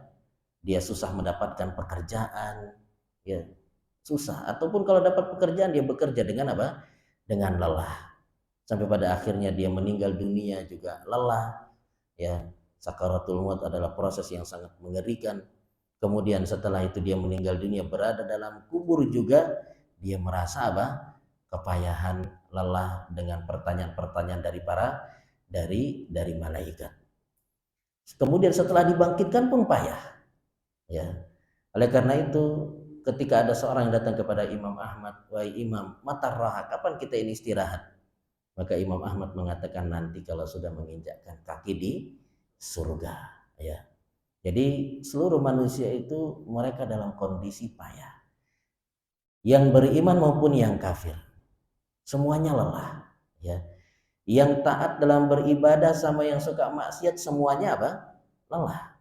Speaker 1: dia susah mendapatkan pekerjaan, ya, susah. Ataupun kalau dapat pekerjaan dia bekerja dengan apa? Dengan lelah. Sampai pada akhirnya dia meninggal dunia juga lelah, ya. Sakaratul maut adalah proses yang sangat mengerikan. Kemudian setelah itu dia meninggal dunia berada dalam kubur juga, dia merasa apa? Kepayahan, lelah dengan pertanyaan-pertanyaan dari malaikat. Kemudian setelah dibangkitkan pun payah, ya. Oleh karena itu ketika ada seorang yang datang kepada Imam Ahmad, "Wahai Imam, mata raha, kapan kita ini istirahat?" Maka Imam Ahmad mengatakan nanti kalau sudah menginjakkan kaki di surga, ya. Jadi seluruh manusia itu mereka dalam kondisi payah. Yang beriman maupun yang kafir, semuanya lelah, ya. Yang taat dalam beribadah sama yang suka maksiat semuanya apa? Lelah.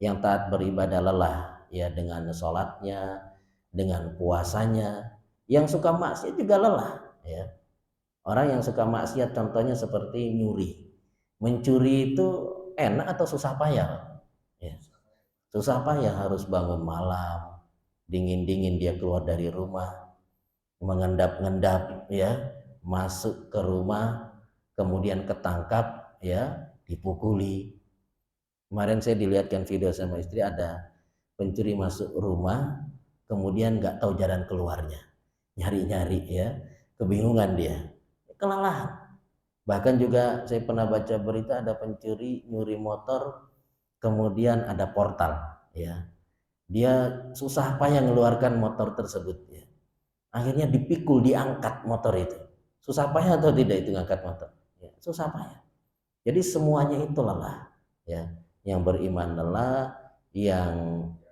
Speaker 1: Yang taat beribadah lelah, ya, dengan sholatnya, dengan puasanya. Yang suka maksiat juga lelah, ya. Orang yang suka maksiat contohnya seperti nyuri. Mencuri itu enak atau susah payah? Ya. Susah payah, harus bangun malam, dingin-dingin dia keluar dari rumah, mengendap-endap, ya, masuk ke rumah, kemudian ketangkap, ya, dipukuli. Kemarin saya dilihatkan video sama istri, ada pencuri masuk rumah, kemudian nggak tahu jalan keluarnya, nyari-nyari, ya, kebingungan dia, kelelahan. Bahkan juga saya pernah baca berita ada pencuri nyuri motor, kemudian ada portal, ya. Dia susah payah mengeluarkan motor tersebut, ya. Akhirnya dipikul, diangkat motor itu. Susah payah atau tidak itu ngangkat motor? Ya, susah payah. Jadi semuanya itu lelah, ya. Yang beriman lelah, yang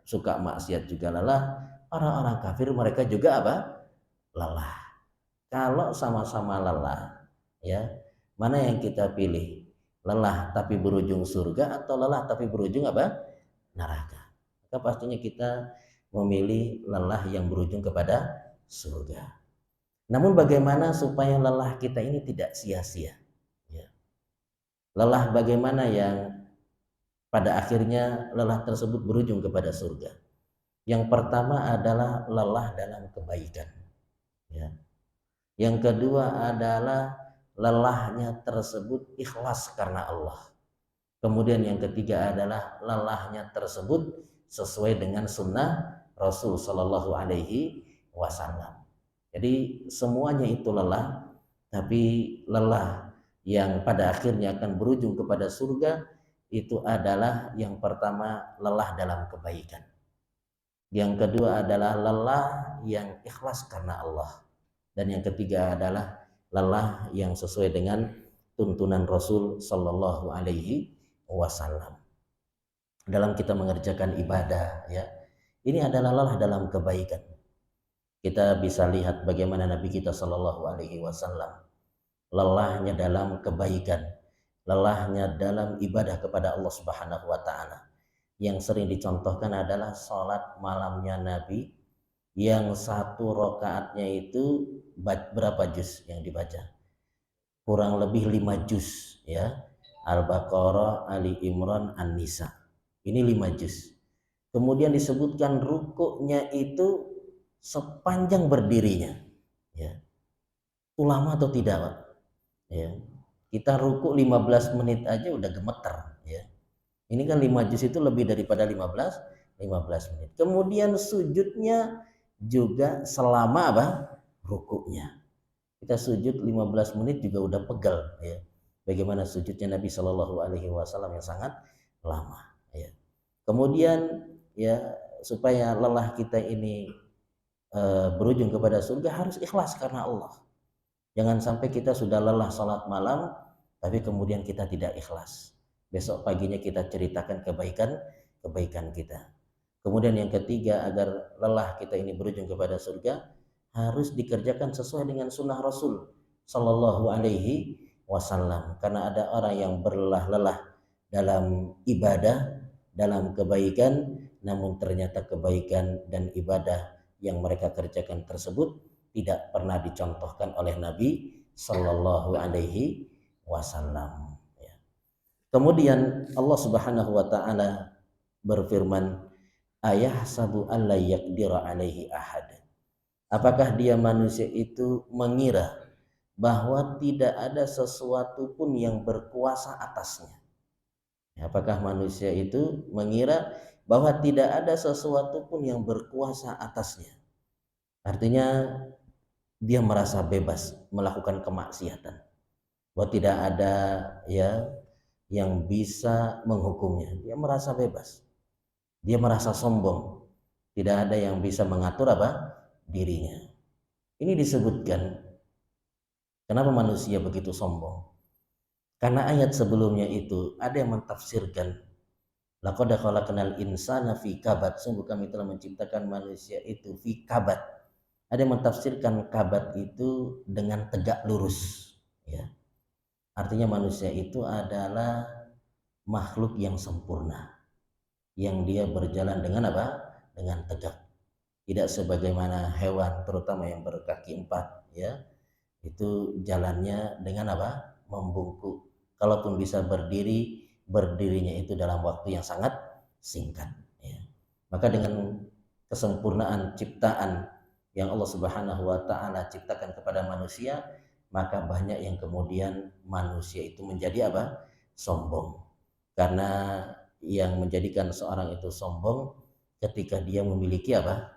Speaker 1: suka maksiat juga lelah, orang-orang kafir mereka juga apa? Lelah. Kalau sama-sama lelah, ya, mana yang kita pilih? Lelah tapi berujung surga atau lelah tapi berujung apa? Neraka. Maka pastinya kita memilih lelah yang berujung kepada surga. Namun bagaimana supaya lelah kita ini tidak sia-sia? Ya. Lelah bagaimana yang pada akhirnya lelah tersebut berujung kepada surga? Yang pertama adalah lelah dalam kebaikan. Ya. Yang kedua adalah lelahnya tersebut ikhlas karena Allah. Kemudian yang ketiga adalah lelahnya tersebut sesuai dengan sunnah Rasul Shallallahu Alaihi Wasallam. Jadi semuanya itu lelah, tapi lelah yang pada akhirnya akan berujung kepada surga itu adalah yang pertama lelah dalam kebaikan. Yang kedua adalah lelah yang ikhlas karena Allah. Dan yang ketiga adalah lelah yang sesuai dengan tuntunan Rasul Shallallahu Alaihi Wasallam dalam kita mengerjakan ibadah, ya. Ini adalah lelah dalam kebaikan. Kita bisa lihat bagaimana Nabi kita Shallallahu Alaihi Wasallam lelahnya dalam kebaikan, lelahnya dalam ibadah kepada Allah Subhanahu Wa Taala. Yang sering dicontohkan adalah sholat malamnya Nabi, yang satu rokaatnya itu berapa juz yang dibaca? Kurang lebih 5 juz, ya. Al-Baqarah, Ali Imran, An-Nisa. Ini 5 juz. Kemudian disebutkan rukuknya itu sepanjang berdirinya, ya. Itu lama atau tidak, Pak? Ya. Kita rukuk 15 menit aja udah gemeter, ya. Ini kan 5 juz itu lebih daripada 15 menit. Kemudian sujudnya juga selama apa? Rukuknya. Kita sujud 15 menit juga udah pegel, ya. Bagaimana sujudnya Nabi Shallallahu Alaihi Wasallam yang sangat lama, ya. Kemudian, ya, supaya lelah kita ini berujung kepada surga harus ikhlas karena Allah. Jangan sampai kita sudah lelah salat malam tapi kemudian kita tidak ikhlas. Besok paginya kita ceritakan kebaikan kita. Kemudian yang ketiga, agar lelah kita ini berujung kepada surga harus dikerjakan sesuai dengan sunnah Rasul Sallallahu Alaihi Wasallam. Karena ada orang yang berlelah-lelah dalam ibadah, dalam kebaikan, namun ternyata kebaikan dan ibadah yang mereka kerjakan tersebut tidak pernah dicontohkan oleh Nabi Sallallahu Alaihi Wasallam. Kemudian Allah Subhanahu Wa Taala berfirman, ayah sabu alla yaqdira alaihi ahad. Apakah dia manusia itu mengira bahwa tidak ada sesuatu pun yang berkuasa atasnya? Apakah manusia itu mengira bahwa tidak ada sesuatu pun yang berkuasa atasnya? Artinya dia merasa bebas melakukan kemaksiatan, bahwa tidak ada, ya, yang bisa menghukumnya. Dia merasa bebas. Dia merasa sombong. Tidak ada yang bisa mengatur apa? Dirinya. Ini disebutkan kenapa manusia begitu sombong. Karena ayat sebelumnya itu ada yang mentafsirkan laqad khalaqnal insana fi kabad, sungguh kami telah menciptakan manusia itu fi kabad. Ada yang mentafsirkan kabad itu dengan tegak lurus, ya. Artinya manusia itu adalah makhluk yang sempurna, yang dia berjalan dengan apa? Dengan tegak. Tidak sebagaimana hewan, terutama yang berkaki 4, ya. Itu jalannya dengan apa? Membungkuk. Kalaupun bisa berdiri, berdirinya itu dalam waktu yang sangat singkat, ya. Maka dengan kesempurnaan ciptaan yang Allah Subhanahu Wa Taala ciptakan kepada manusia, maka banyak yang kemudian manusia itu menjadi apa? Sombong. Karena yang menjadikan seorang itu sombong ketika dia memiliki apa?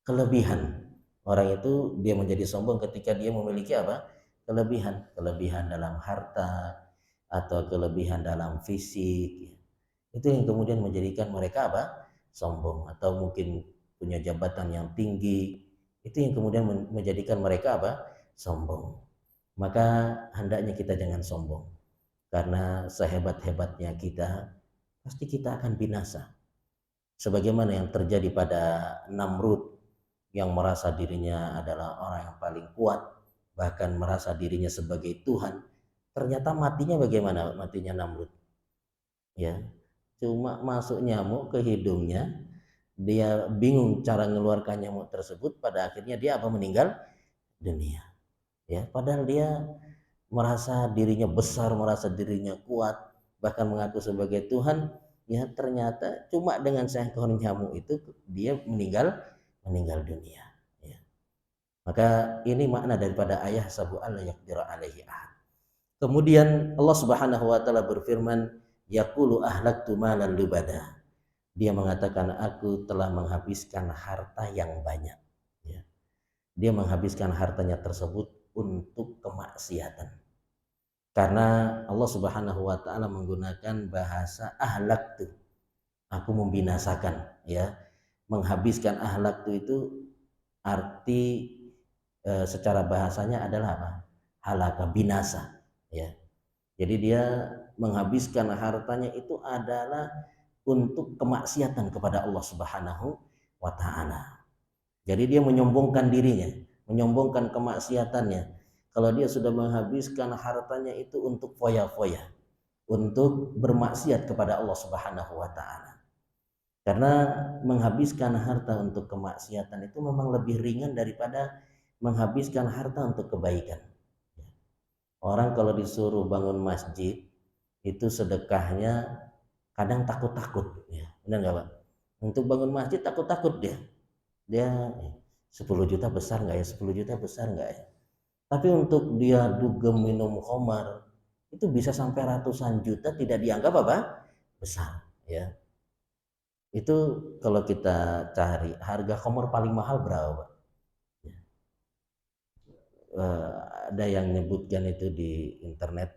Speaker 1: Kelebihan. Orang itu dia menjadi sombong ketika dia memiliki apa? Kelebihan dalam harta atau kelebihan dalam fisik. Itu yang kemudian menjadikan mereka apa? Sombong, atau mungkin punya jabatan yang tinggi. Itu yang kemudian menjadikan mereka apa? Sombong. Maka hendaknya kita jangan sombong. Karena sehebat-hebatnya kita, pasti kita akan binasa. Sebagaimana yang terjadi pada Namrud, yang merasa dirinya adalah orang yang paling kuat, bahkan merasa dirinya sebagai Tuhan. Ternyata matinya bagaimana matinya Namrud? Ya, cuma masuk nyamuk ke hidungnya, dia bingung cara mengeluarkan nyamuk tersebut, pada akhirnya dia apa? Meninggal dunia. Ya, padahal dia merasa dirinya besar, merasa dirinya kuat, bahkan mengaku sebagai Tuhan. Ya, ternyata cuma dengan seekor nyamuk itu dia meninggal dunia. Ya. Maka ini makna daripada ayah sabu Allah yakdiru alaihi ahad. Kemudian Allah Subhanahu wa taala berfirman, yaqulu ahlaktu malan lubada. Dia mengatakan aku telah menghabiskan harta yang banyak. Ya. Dia menghabiskan hartanya tersebut untuk kemaksiatan. Karena Allah Subhanahu wa taala menggunakan bahasa ahlaktu. Aku membinasakan, ya. Menghabiskan ahlaktu itu arti secara bahasanya adalah apa? Halaka, binasa, ya. Jadi dia menghabiskan hartanya itu adalah untuk kemaksiatan kepada Allah Subhanahu wa taala. Jadi dia menyombongkan dirinya, menyombongkan kemaksiatannya. Kalau dia sudah menghabiskan hartanya itu untuk foya-foya, untuk bermaksiat kepada Allah Subhanahu wa taala. Karena menghabiskan harta untuk kemaksiatan itu memang lebih ringan daripada menghabiskan harta untuk kebaikan. Orang kalau disuruh bangun masjid itu sedekahnya kadang takut-takut, ya. Benar nggak Pak? Untuk bangun masjid takut-takut dia 10 juta besar nggak ya, 10 juta besar nggak ya. Tapi untuk dia dugem minum khamar itu bisa sampai ratusan juta, tidak dianggap apa? Besar, ya. Itu kalau kita cari harga khamar paling mahal berapa Pak? Eh, ada yang menyebutkan itu di internet,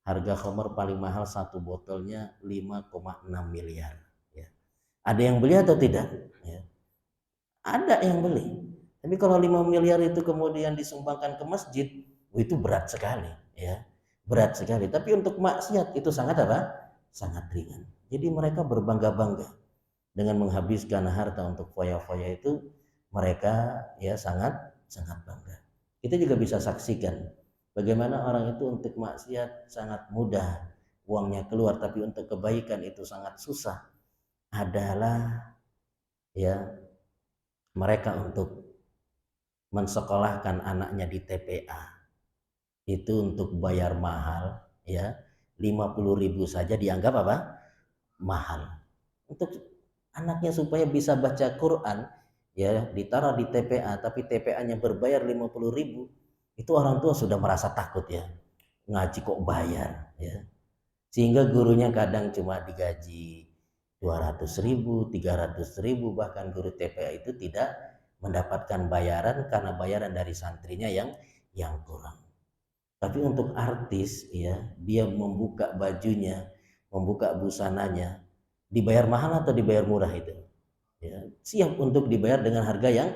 Speaker 1: harga khamar paling mahal satu botolnya 5,6 miliar, ya. Ada yang beli atau tidak? Ya. Ada yang beli. Tapi kalau 5 miliar itu kemudian disumbangkan ke masjid, itu berat sekali, ya. Berat sekali. Tapi untuk maksiat itu sangat apa? Sangat ringan. Jadi mereka berbangga-bangga dengan menghabiskan harta untuk foya-foya itu, mereka ya sangat sangat bangga. Kita juga bisa saksikan bagaimana orang itu untuk maksiat sangat mudah uangnya keluar, tapi untuk kebaikan itu sangat susah. Adalah ya mereka untuk mensekolahkan anaknya di TPA itu untuk bayar mahal, ya, 50.000 saja dianggap apa? Mahal. Untuk anaknya supaya bisa baca Quran, ya, ditaruh di TPA, tapi TPA-nya berbayar 50.000, itu orang tua sudah merasa takut, ya. Ngaji kok bayar, ya. Sehingga gurunya kadang cuma digaji 200.000, 300.000, bahkan guru TPA itu tidak mendapatkan bayaran karena bayaran dari santrinya yang kurang. Tapi untuk artis, ya, dia membuka bajunya, membuka busananya, dibayar mahal atau dibayar murah itu? Ya, siap untuk dibayar dengan harga yang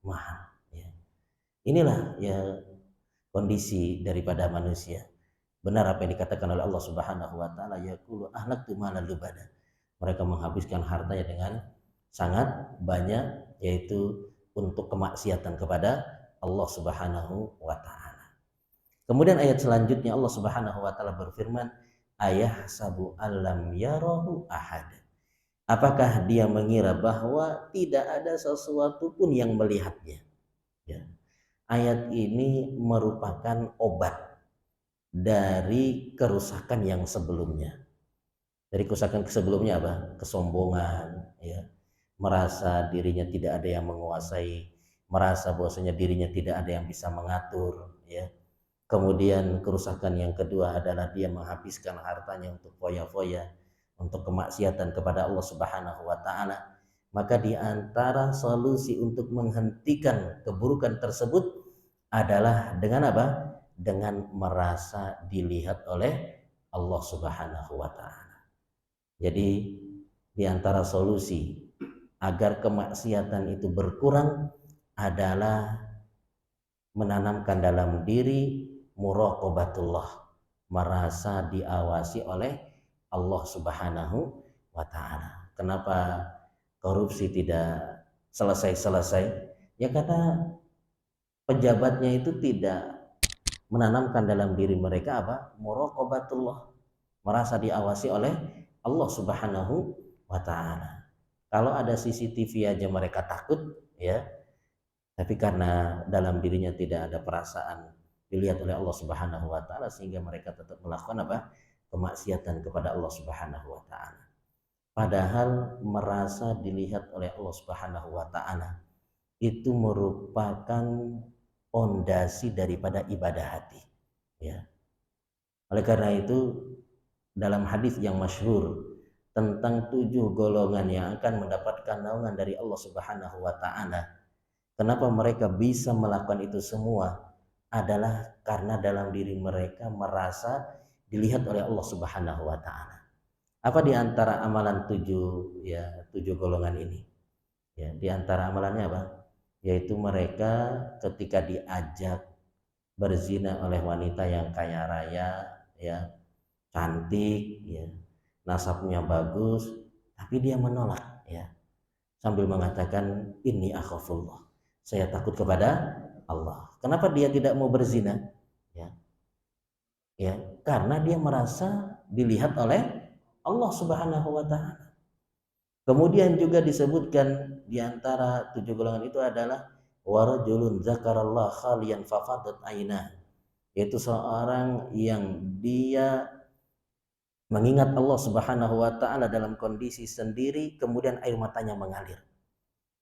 Speaker 1: mahal. Ya. Inilah ya kondisi daripada manusia. Benar apa yang dikatakan oleh Allah Subhanahu wa taala, yaqulu ahlaktu malan lubada. Mereka menghabiskan hartanya dengan sangat banyak, yaitu untuk kemaksiatan kepada Allah Subhanahu wa taala. Kemudian ayat selanjutnya Allah Subhanahu wa taala berfirman, ayah sabu alam yarahu ahad. Apakah dia mengira bahwa tidak ada sesuatu pun yang melihatnya? Ya. Ayat ini merupakan obat dari kerusakan yang sebelumnya. Dari kerusakan sebelumnya apa? Kesombongan, ya. Merasa dirinya tidak ada yang menguasai, merasa bahwasanya dirinya tidak ada yang bisa mengatur, ya. Kemudian kerusakan yang kedua adalah dia menghabiskan hartanya untuk foya-foya, untuk kemaksiatan kepada Allah Subhanahu wa taala. Maka di antara solusi untuk menghentikan keburukan tersebut adalah dengan apa? Dengan merasa dilihat oleh Allah Subhanahu wa taala. Jadi di antara solusi agar kemaksiatan itu berkurang adalah menanamkan dalam diri muraqabatullah, merasa diawasi oleh Allah Subhanahu wa taala. Kenapa korupsi tidak selesai-selesai? Ya karena pejabatnya itu tidak menanamkan dalam diri mereka apa? Muraqabatullah, merasa diawasi oleh Allah Subhanahu wa taala. Kalau ada CCTV aja mereka takut, ya. Tapi karena dalam dirinya tidak ada perasaan dilihat oleh Allah Subhanahu wa taala, sehingga mereka tetap melakukan apa? Kemaksiatan kepada Allah Subhanahu wa taala. Padahal merasa dilihat oleh Allah Subhanahu wa taala itu merupakan pondasi daripada ibadah hati, ya. Oleh karena itu dalam hadis yang masyhur tentang 7 golongan yang akan mendapatkan naungan dari Allah Subhanahu wa taala, kenapa mereka bisa melakukan itu semua adalah karena dalam diri mereka merasa dilihat oleh Allah Subhanahu wa taala. Apa di antara amalan 7, ya, 7 golongan ini? Ya, di antara amalannya apa? Yaitu mereka ketika diajak berzina oleh wanita yang kaya raya, ya, cantik, ya, nasabnya bagus, tapi dia menolak, ya, sambil mengatakan inni akhafullah, saya takut kepada Allah. Kenapa dia tidak mau berzina? Ya, ya, karena dia merasa dilihat oleh Allah Subhanahu wa taala. Kemudian juga disebutkan di antara 7 golongan itu adalah warajulun zakarallah khaliyan fafadat ainah, yaitu seorang yang dia mengingat Allah Subhanahu wa taala dalam kondisi sendiri, kemudian air matanya mengalir.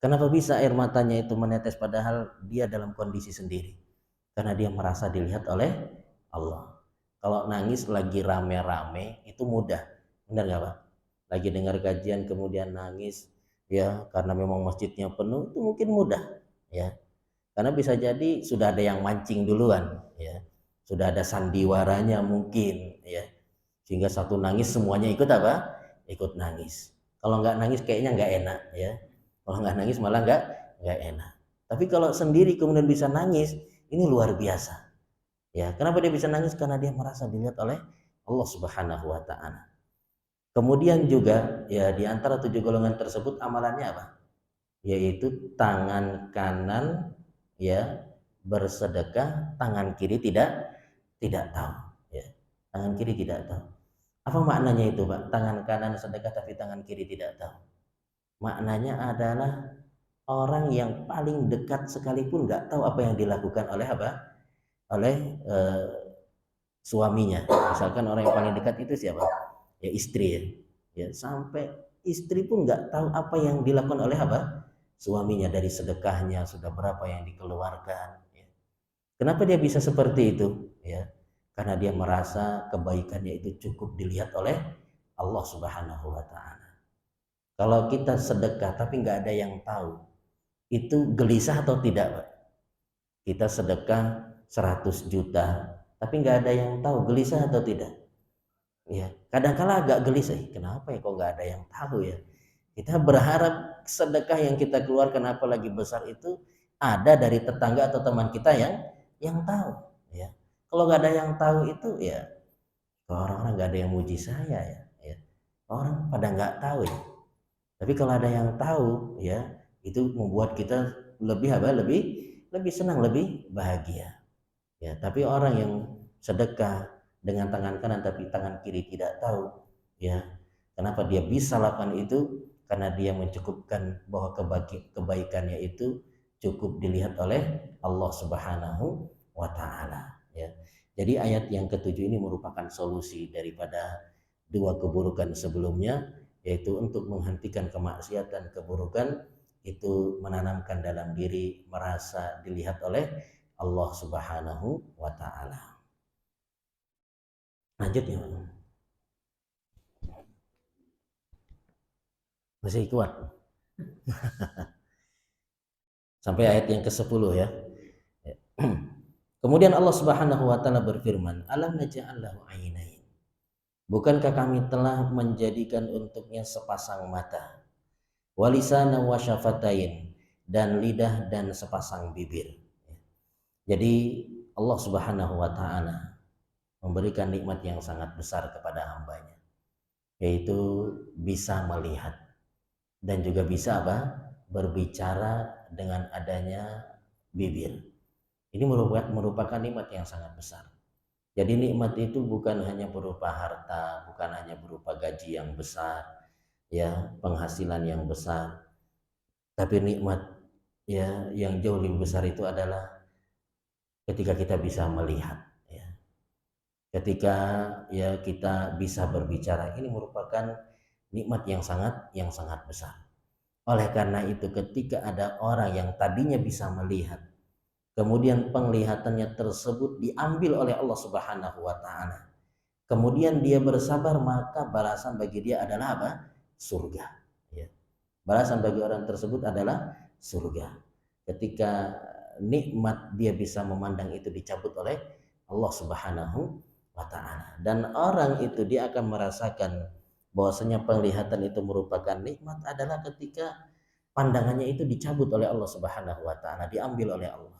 Speaker 1: Kenapa bisa air matanya itu menetes padahal dia dalam kondisi sendiri? Karena dia merasa dilihat oleh Allah. Kalau nangis lagi rame-rame itu mudah, benar nggak Pak? Lagi dengar kajian kemudian nangis, ya, karena memang masjidnya penuh, itu mungkin mudah, ya. Karena bisa jadi sudah ada yang mancing duluan, ya, sudah ada sandiwaranya mungkin, ya, sehingga satu nangis semuanya ikut apa? Ikut nangis. Kalau nggak nangis kayaknya nggak enak, ya. Kalau nggak nangis malah nggak enak. Tapi kalau sendiri kemudian bisa nangis, ini luar biasa. Ya, kenapa dia bisa nangis? Karena dia merasa dilihat oleh Allah Subhanahu wa taala. Kemudian juga, ya, di antara 7 golongan tersebut amalannya apa? Yaitu tangan kanan, ya, bersedekah, tangan kiri tidak tahu, ya. Tangan kiri tidak tahu. Apa maknanya itu, Pak? Tangan kanan sedekah tapi tangan kiri tidak tahu. Maknanya adalah orang yang paling dekat sekalipun nggak tahu apa yang dilakukan oleh apa? Oleh suaminya. Misalkan orang yang paling dekat itu siapa? Ya istri, ya. Ya, sampai istri pun nggak tahu apa yang dilakukan oleh apa? Suaminya, dari sedekahnya sudah berapa yang dikeluarkan. Ya. Kenapa dia bisa seperti itu? Ya, karena dia merasa kebaikannya itu cukup dilihat oleh Allah Subhanahu wa taala. Kalau kita sedekah tapi nggak ada yang tahu, itu gelisah atau tidak, Pak? Kita sedekah 100 juta, tapi nggak ada yang tahu, gelisah atau tidak? Ya, kadang-kala agak gelisah, kenapa ya kok nggak ada yang tahu ya? Kita berharap sedekah yang kita keluarkan apalagi besar itu ada dari tetangga atau teman kita yang tahu, ya. Kalau nggak ada yang tahu itu, ya, orang-orang nggak ada yang muji saya, ya. Orang pada nggak tahu, ya. Tapi kalau ada yang tahu, ya, itu membuat kita lebih apa? Lebih lebih senang, lebih bahagia. Ya, tapi orang yang sedekah dengan tangan kanan tapi tangan kiri tidak tahu, ya. Kenapa dia bisa lakukan itu? Karena dia mencukupkan bahwa kebaikannya itu cukup dilihat oleh Allah Subhanahu wa taala, ya. Jadi ayat yang ketujuh ini merupakan solusi daripada 2 keburukan sebelumnya, yaitu untuk menghentikan kemaksiatan keburukan itu menanamkan dalam diri merasa dilihat oleh Allah Subhanahu wa taala. Lanjut ya. Masih kuat. Sampai ayat yang ke-10, ya. Kemudian Allah Subhanahu wa taala berfirman, "Alam naj'al lahu 'ainain?" Bukankah kami telah menjadikan untuknya sepasang mata, walisana wa syafatain, dan lidah dan sepasang bibir. Jadi Allah Subhanahu wa taala memberikan nikmat yang sangat besar kepada hambanya, yaitu bisa melihat dan juga bisa berbicara dengan adanya bibir. Ini merupakan nikmat yang sangat besar. Jadi nikmat itu bukan hanya berupa harta, bukan hanya berupa gaji yang besar, ya, penghasilan yang besar, tapi nikmat ya yang jauh lebih besar itu adalah ketika kita bisa melihat, ya. Ketika ya kita bisa berbicara, ini merupakan nikmat yang sangat besar. Oleh karena itu ketika ada orang yang tadinya bisa melihat, kemudian penglihatannya tersebut diambil oleh Allah Subhanahu wa taala, kemudian dia bersabar, maka balasan bagi dia adalah apa? Surga, ya. Balasan bagi orang tersebut adalah surga. Ketika nikmat dia bisa memandang itu dicabut oleh Allah Subhanahu wa taala, dan orang itu dia akan merasakan bahwasanya penglihatan itu merupakan nikmat adalah ketika pandangannya itu dicabut oleh Allah Subhanahu wa taala, diambil oleh Allah.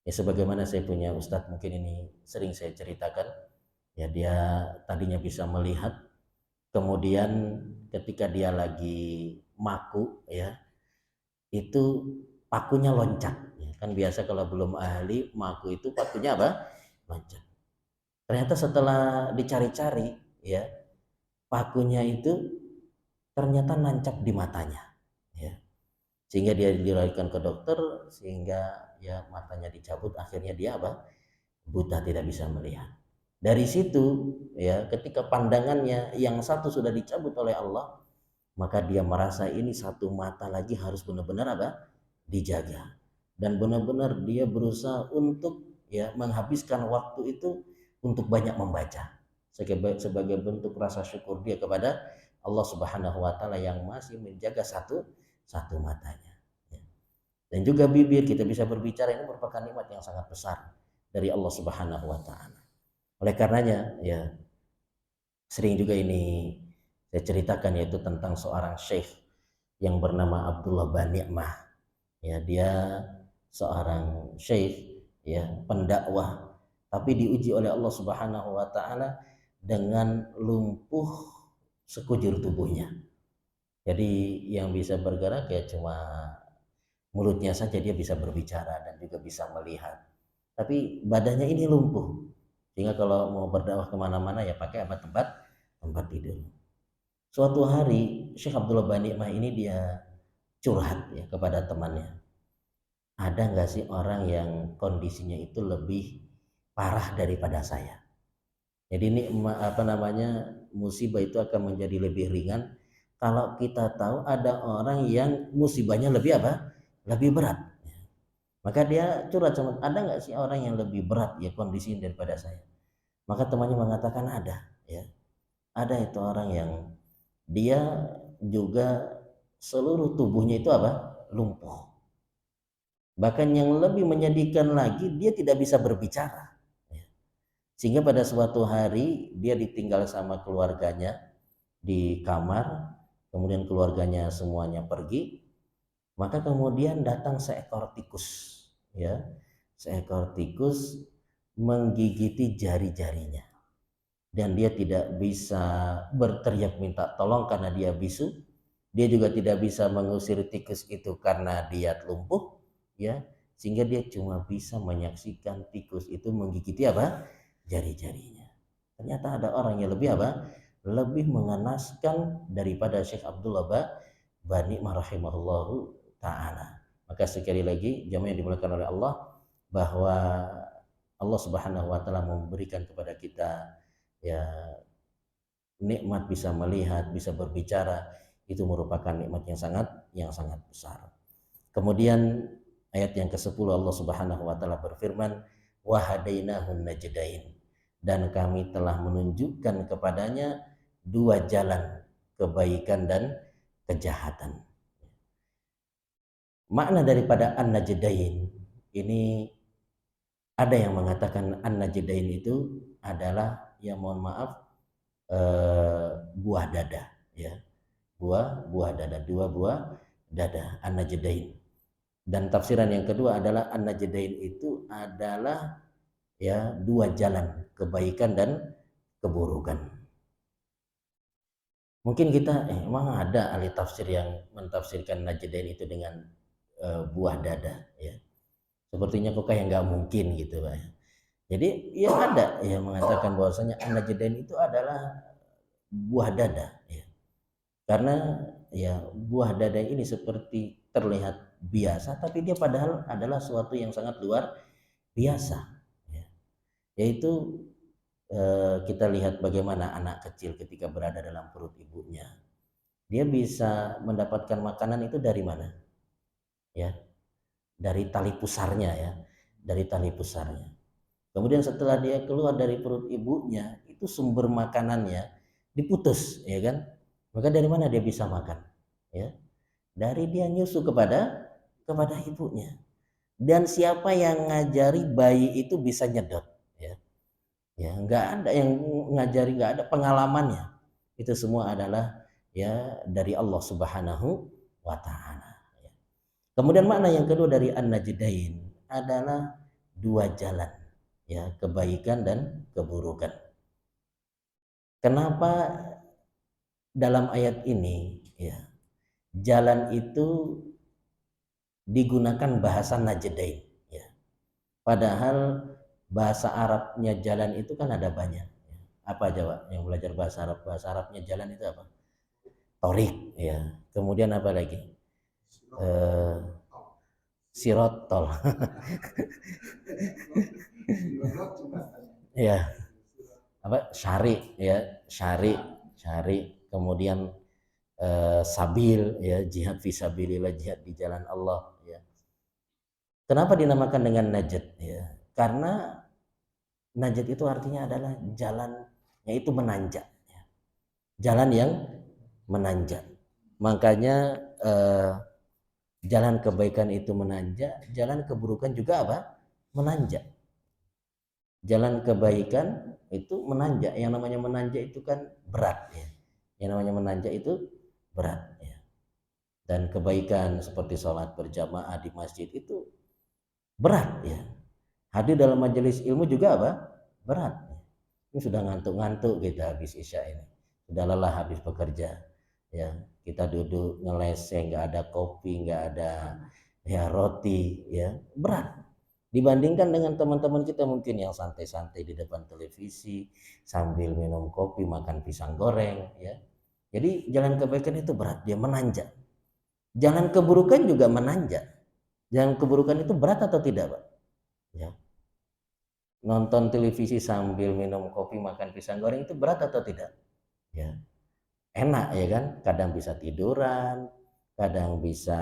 Speaker 1: Ya sebagaimana saya punya ustadz, mungkin ini sering saya ceritakan, ya dia tadinya bisa melihat, kemudian ketika dia lagi maku, ya, itu pakunya loncat, ya. Kan biasa kalau belum ahli maku itu pakunya apa? Loncat. Ternyata setelah dicari-cari, ya, pakunya itu ternyata nancap di matanya, ya. Sehingga dia dilarikan ke dokter, sehingga ya matanya dicabut, akhirnya dia apa? Buta, tidak bisa melihat. Dari situ ya ketika pandangannya yang satu sudah dicabut oleh Allah, maka dia merasa ini satu mata lagi harus benar-benar apa? Dijaga. Dan benar-benar dia berusaha untuk ya menghabiskan waktu itu untuk banyak membaca sebagai bentuk rasa syukur dia kepada Allah Subhanahu wa taala yang masih menjaga satu matanya. Ya. Dan juga bibir, kita bisa berbicara, ini merupakan nikmat yang sangat besar dari Allah Subhanahu wa taala. Oleh karenanya ya sering juga ini saya ceritakan, yaitu tentang seorang syekh yang bernama Abdullah bin Ni'mah. Ya, dia seorang syekh, ya, pendakwah, tapi diuji oleh Allah Subhanahu wa taala dengan lumpuh sekujur tubuhnya. Jadi yang bisa bergerak ya cuma mulutnya saja, dia bisa berbicara dan juga bisa melihat. Tapi badannya ini lumpuh. Sehingga kalau mau berdakwah kemana-mana ya pakai apa? Tempat tidur. Suatu hari Syekh Abdullah bin Ni'mah ini dia curhat ya kepada temannya. Ada nggak sih orang yang kondisinya itu lebih parah daripada saya? Jadi ini musibah itu akan menjadi lebih ringan kalau kita tahu ada orang yang musibahnya lebih apa? Lebih berat. Maka dia curhat sama, ada nggak sih orang yang lebih berat ya kondisinya daripada saya? Maka temannya mengatakan ada, ya. Ada itu orang yang dia juga seluruh tubuhnya itu apa? Lumpuh. Bahkan yang lebih menyedihkan lagi, dia tidak bisa berbicara. Sehingga pada suatu hari dia ditinggal sama keluarganya di kamar, kemudian keluarganya semuanya pergi, maka kemudian datang seekor tikus, ya. Seekor tikus menggigiti jari-jarinya. Dan dia tidak bisa berteriak minta tolong karena dia bisu. Dia juga tidak bisa mengusir tikus itu karena dia lumpuh, ya. Sehingga dia cuma bisa menyaksikan tikus itu menggigiti apa? Jari-jarinya. Ternyata ada orang yang lebih apa? Lebih mengenaskan daripada Syekh Abdullah bin Ni'mah rahimahullahu taala. Maka sekali lagi jamaah yang dimuliakan oleh Allah, bahwa Allah Subhanahu wa taala memberikan kepada kita ya nikmat bisa melihat, bisa berbicara, itu merupakan nikmat yang sangat besar. Kemudian ayat yang ke-10 Allah Subhanahu wa taala berfirman, wa hadainahun najdain, dan kami telah menunjukkan kepadanya dua jalan, kebaikan dan kejahatan. Makna daripada an-najdain ini, ada yang mengatakan an-najdain itu adalah, ya mohon maaf, buah dada, ya, buah dada, dua buah dada, an-najdain. Dan tafsiran yang kedua adalah an-najdain itu adalah ya dua jalan kebaikan dan keburukan. Mungkin kita emang ada ahli tafsir yang mentafsirkan najdain itu dengan buah dada, ya. Sepertinya kok kayak nggak mungkin gitu, Pak. Jadi ya ada yang mengatakan bahwasanya an-najdain itu adalah buah dada, ya. Karena ya buah dada ini seperti terlihat biasa, tapi dia padahal adalah suatu yang sangat luar biasa, ya. Yaitu kita lihat bagaimana anak kecil ketika berada dalam perut ibunya, dia bisa mendapatkan makanan itu dari mana? Ya, dari tali pusarnya, ya, dari tali pusarnya. Kemudian setelah dia keluar dari perut ibunya, itu sumber makanannya diputus, ya kan? Maka dari mana dia bisa makan? Ya, dari dia nyusu kepada ibunya. Dan siapa yang ngajari bayi itu bisa nyedot, ya? Ya, nggak ada yang ngajari, nggak ada pengalamannya. Itu semua adalah ya dari Allah Subhanahu wa taala, ya. Kemudian makna yang kedua dari an-najdain adalah dua jalan, ya, kebaikan dan keburukan. Kenapa dalam ayat ini, ya, jalan itu digunakan bahasa najdain, ya. Padahal bahasa Arabnya jalan itu kan ada banyak. Apa aja, Pak? Yang belajar bahasa Arab, bahasa Arabnya jalan itu apa? Torik, ya. Kemudian apa lagi? Eh, Sirotol. Ya, apa? Syari, ya, syari. Kemudian sabil, ya, jihad fisabilillah, jihad di jalan Allah, ya. Kenapa dinamakan dengan najd, ya? Karena najd itu artinya adalah jalan, yaitu menanjak, ya. Jalan yang menanjak. Makanya jalan kebaikan itu menanjak, jalan keburukan juga apa? Menanjak. Jalan kebaikan itu menanjak. Yang namanya menanjak itu kan berat, ya. Yang namanya menanjak itu berat, ya. Dan kebaikan seperti sholat berjamaah di masjid itu berat, ya. Hadir dalam majelis ilmu juga apa? Berat. Ini sudah ngantuk-ngantuk kita habis isya ini. Sudah lelah habis bekerja, ya. Kita duduk ngeleseng, nggak ada kopi, nggak ada ya roti, ya, berat. Dibandingkan dengan teman-teman kita mungkin yang santai-santai di depan televisi sambil minum kopi, makan pisang goreng, ya. Jadi jalan kebaikan itu berat, dia menanjak. Jalan keburukan juga menanjak. Jalan keburukan itu berat atau tidak, Pak? Ya. Nonton televisi sambil minum kopi, makan pisang goreng itu berat atau tidak? Ya. Enak, ya kan? Kadang bisa tiduran, kadang bisa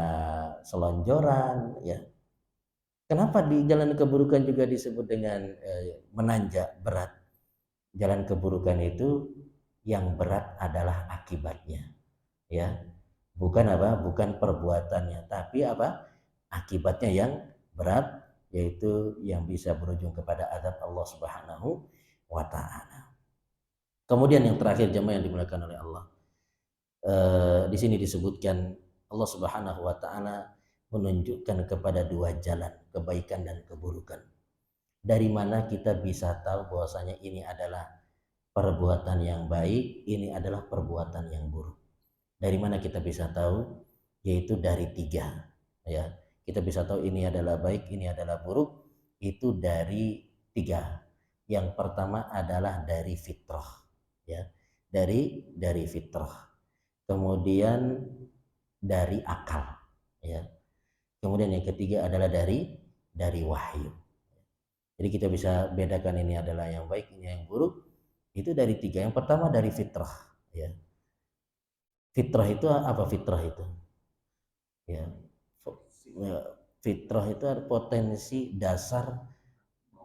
Speaker 1: selonjoran, ya. Kenapa di jalan keburukan juga disebut dengan menanjak, berat? Jalan keburukan itu yang berat adalah akibatnya, ya. Bukan apa? Bukan perbuatannya, tapi apa? Akibatnya yang berat, yaitu yang bisa berujung kepada azab Allah Subhanahu wa taala. Kemudian yang terakhir jemaah yang dimuliakan oleh Allah, di sini disebutkan Allah Subhanahu wa taala menunjukkan kepada dua jalan, kebaikan dan keburukan. Dari mana kita bisa tahu bahwasanya ini adalah perbuatan yang baik, ini adalah perbuatan yang buruk? Dari mana kita bisa tahu? Yaitu dari tiga, ya. Kita bisa tahu ini adalah baik, ini adalah buruk, itu dari tiga. Yang pertama adalah dari fitrah, ya. Dari fitrah. Kemudian dari akal, ya. Kemudian yang ketiga adalah dari wahyu. Jadi kita bisa bedakan ini adalah yang baik, ini yang buruk, itu dari tiga. Yang pertama dari fitrah, ya. Fitrah itu apa? Fitrah itu, ya, fitrah itu ada potensi dasar,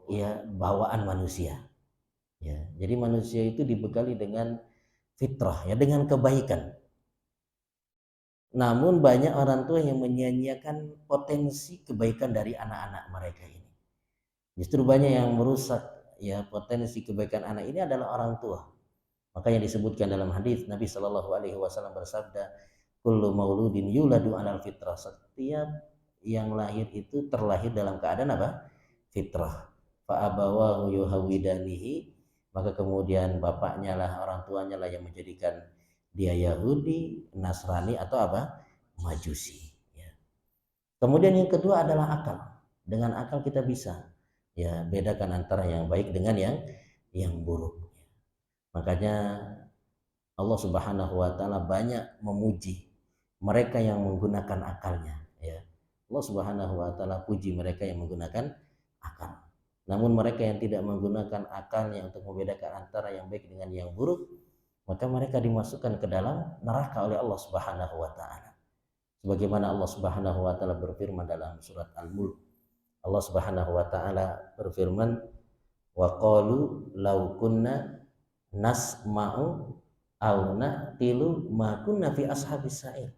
Speaker 1: ya, bawaan manusia, ya. Jadi manusia itu dibekali dengan fitrah, ya, dengan kebaikan. Namun banyak orang tua yang menyia-nyiakan potensi kebaikan dari anak-anak mereka ini. Justru banyak yang merusak, ya, potensi kebaikan anak ini adalah orang tua. Makanya disebutkan dalam hadis Nabi Shallallahu Alaihi Wasallam bersabda, kullu mauludin yuladu alal fitrah. Setiap yang lahir itu terlahir dalam keadaan apa? Fitrah. Fa abawahu yuhawidanihi, maka kemudian bapaknya lah, orang tuanya lah yang menjadikan dia Yahudi, Nasrani atau apa? Majusi. Ya. Kemudian yang kedua adalah akal. Dengan akal kita bisa ya bedakan antara yang baik dengan yang buruk. Makanya Allah Subhanahu wa taala banyak memuji mereka yang menggunakan akalnya ya. Allah Subhanahu wa taala puji mereka yang menggunakan akal. Namun mereka yang tidak menggunakan akalnya untuk membedakan antara yang baik dengan yang buruk, maka mereka dimasukkan ke dalam neraka oleh Allah Subhanahu wa taala. Sebagaimana Allah Subhanahu wa taala berfirman dalam surat Al-Mulk. Allah Subhanahu wa taala berfirman, wa qalu law kunna nasma'u au na'tilu ma kunna fi ashabis sa'ir.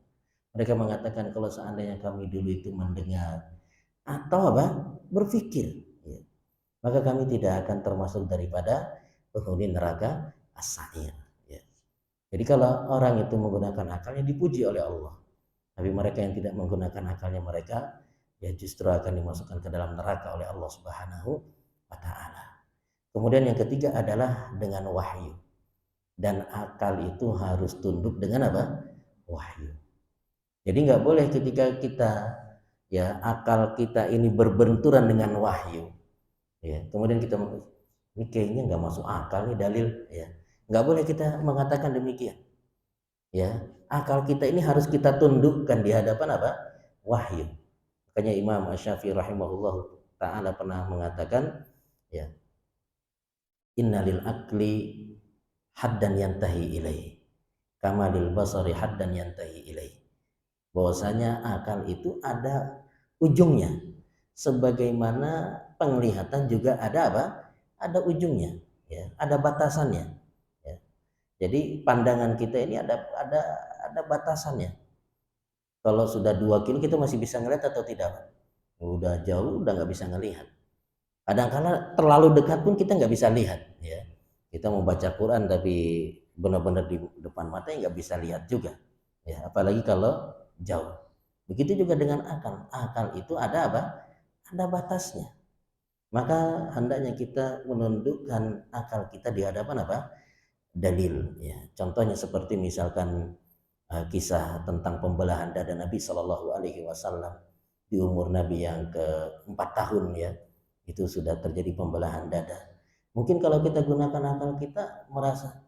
Speaker 1: Mereka mengatakan kalau seandainya kami dulu itu mendengar atau apa? Berpikir, ya, maka kami tidak akan termasuk daripada penghuni neraka as-sa'ir. Ya. Jadi kalau orang itu menggunakan akalnya dipuji oleh Allah. Tapi mereka yang tidak menggunakan akalnya mereka ya justru akan dimasukkan ke dalam neraka oleh Allah Subhanahu wa taala. Kemudian yang ketiga adalah dengan wahyu. Dan akal itu harus tunduk dengan apa? Wahyu. Jadi nggak boleh ketika kita ya akal kita ini berbenturan dengan wahyu. Ya, kemudian kita ini kayaknya nggak masuk akal nih dalil ya. Nggak boleh kita mengatakan demikian. Ya, akal kita ini harus kita tundukkan di hadapan apa? Wahyu. Makanya Imam Asy-Syafi'i rahimahullah taala pernah mengatakan ya, innalil akli haddan yantahi ilaih, kama lil basari haddan yantahi ilaih. Bahwasanya akal itu ada ujungnya, sebagaimana penglihatan juga ada apa? Ada ujungnya, ya, ada batasannya. Ya. Jadi pandangan kita ini ada batasannya. Kalau sudah 2 kilo kita masih bisa ngelihat atau tidak? Udah jauh udah nggak bisa ngelihat. Kadang-kadang terlalu dekat pun kita nggak bisa lihat. Ya. Kita mau baca Quran tapi benar-benar di depan mata nggak bisa lihat juga. Ya, apalagi kalau jauh. Begitu juga dengan akal. Akal itu ada apa? Ada batasnya. Maka hendaknya kita menundukkan akal kita di hadapan apa? Dalil. Ya. Contohnya seperti misalkan kisah tentang pembelahan dada Nabi Shallallahu Alaihi Wasallam di umur Nabi yang ke-4 tahun ya, itu sudah terjadi pembelahan dada. Mungkin kalau kita gunakan akal kita merasa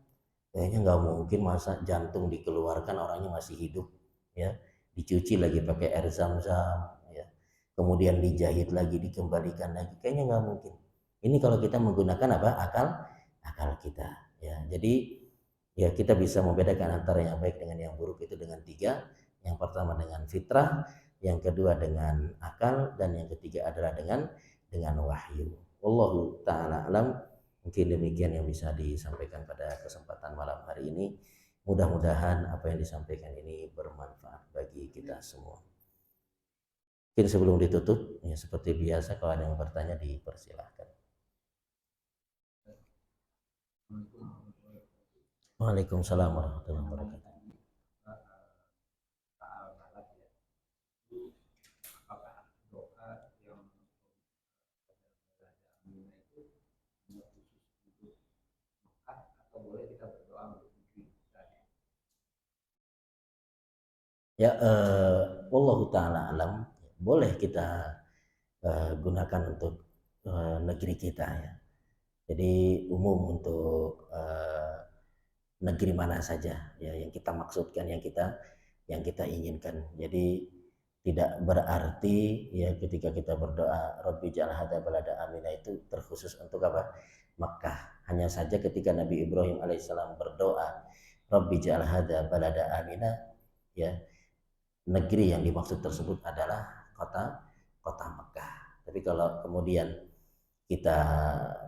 Speaker 1: kayaknya nggak mungkin masa jantung dikeluarkan orangnya masih hidup ya, dicuci lagi pakai air zam-zam ya, kemudian dijahit lagi dikembalikan lagi, kayaknya nggak mungkin. Ini kalau kita menggunakan apa? Akal kita ya. Jadi ya kita bisa membedakan antara yang baik dengan yang buruk itu dengan 3. Yang pertama dengan fitrah, yang kedua dengan akal, dan yang ketiga adalah dengan wahyu. Wallahu taala alam. Mungkin demikian yang bisa disampaikan pada kesempatan malam hari ini. Mudah-mudahan apa yang disampaikan ini bermanfaat bagi kita semua. Mungkin sebelum ditutup ya seperti biasa kalau ada yang bertanya dipersilahkan. Waalaikumsalam warahmatullahi wabarakatuh. Ya, wallahu taala alam. Boleh kita gunakan untuk negeri kita ya. Jadi umum untuk negeri mana saja ya yang kita maksudkan, yang kita inginkan. Jadi tidak berarti ya ketika kita berdoa Rabbi ja'al hadza balada amina itu terkhusus untuk apa? Makkah. Hanya saja ketika Nabi Ibrahim alaihissalam berdoa Rabbi ja'al hadza balada amina, ya, negeri yang dimaksud tersebut adalah kota Mekah. Tapi kalau kemudian kita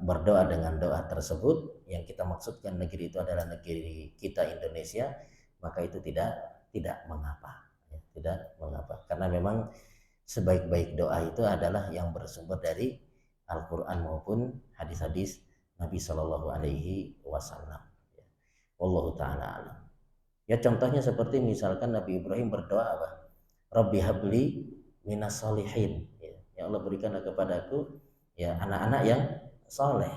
Speaker 1: berdoa dengan doa tersebut yang kita maksudkan negeri itu adalah negeri kita Indonesia, maka itu tidak mengapa, ya, tidak mengapa, karena memang sebaik-baik doa itu adalah yang bersumber dari Al-Quran maupun hadis-hadis Nabi Shallallahu Alaihi Wasallam. Wallahu taala alam. Ya contohnya seperti misalkan Nabi Ibrahim berdoa apa? Rabbi habli minas solihin. Ya Allah berikanlah kepadaku ya anak-anak yang soleh.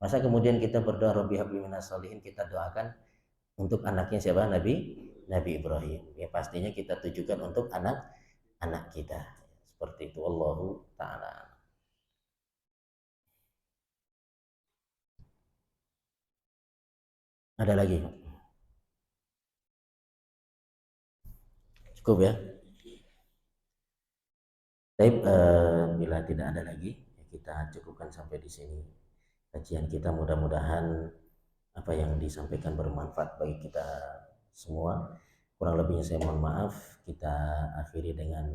Speaker 1: Masa kemudian kita berdoa Rabbi habli minas solihin, kita doakan untuk anaknya siapa? Nabi Ibrahim. Ya pastinya kita tujukan untuk anak-anak kita. Seperti itu. Wallahu taala. Ada lagi? Cukup ya. Baik, bila tidak ada lagi, ya kita cukupkan sampai di sini kajian kita. Mudah-mudahan apa yang disampaikan bermanfaat bagi kita semua. Kurang lebihnya saya mohon maaf. Kita akhiri dengan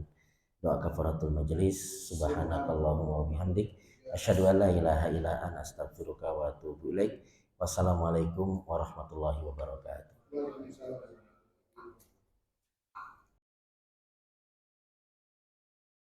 Speaker 1: doa kafaratul majelis. Subhanakallahumma wa bihamdik asyhadu an la ilaha illa anta astaghfiruka wa atubu ilaik. Wassalamualaikum warahmatullahi wabarakatuh.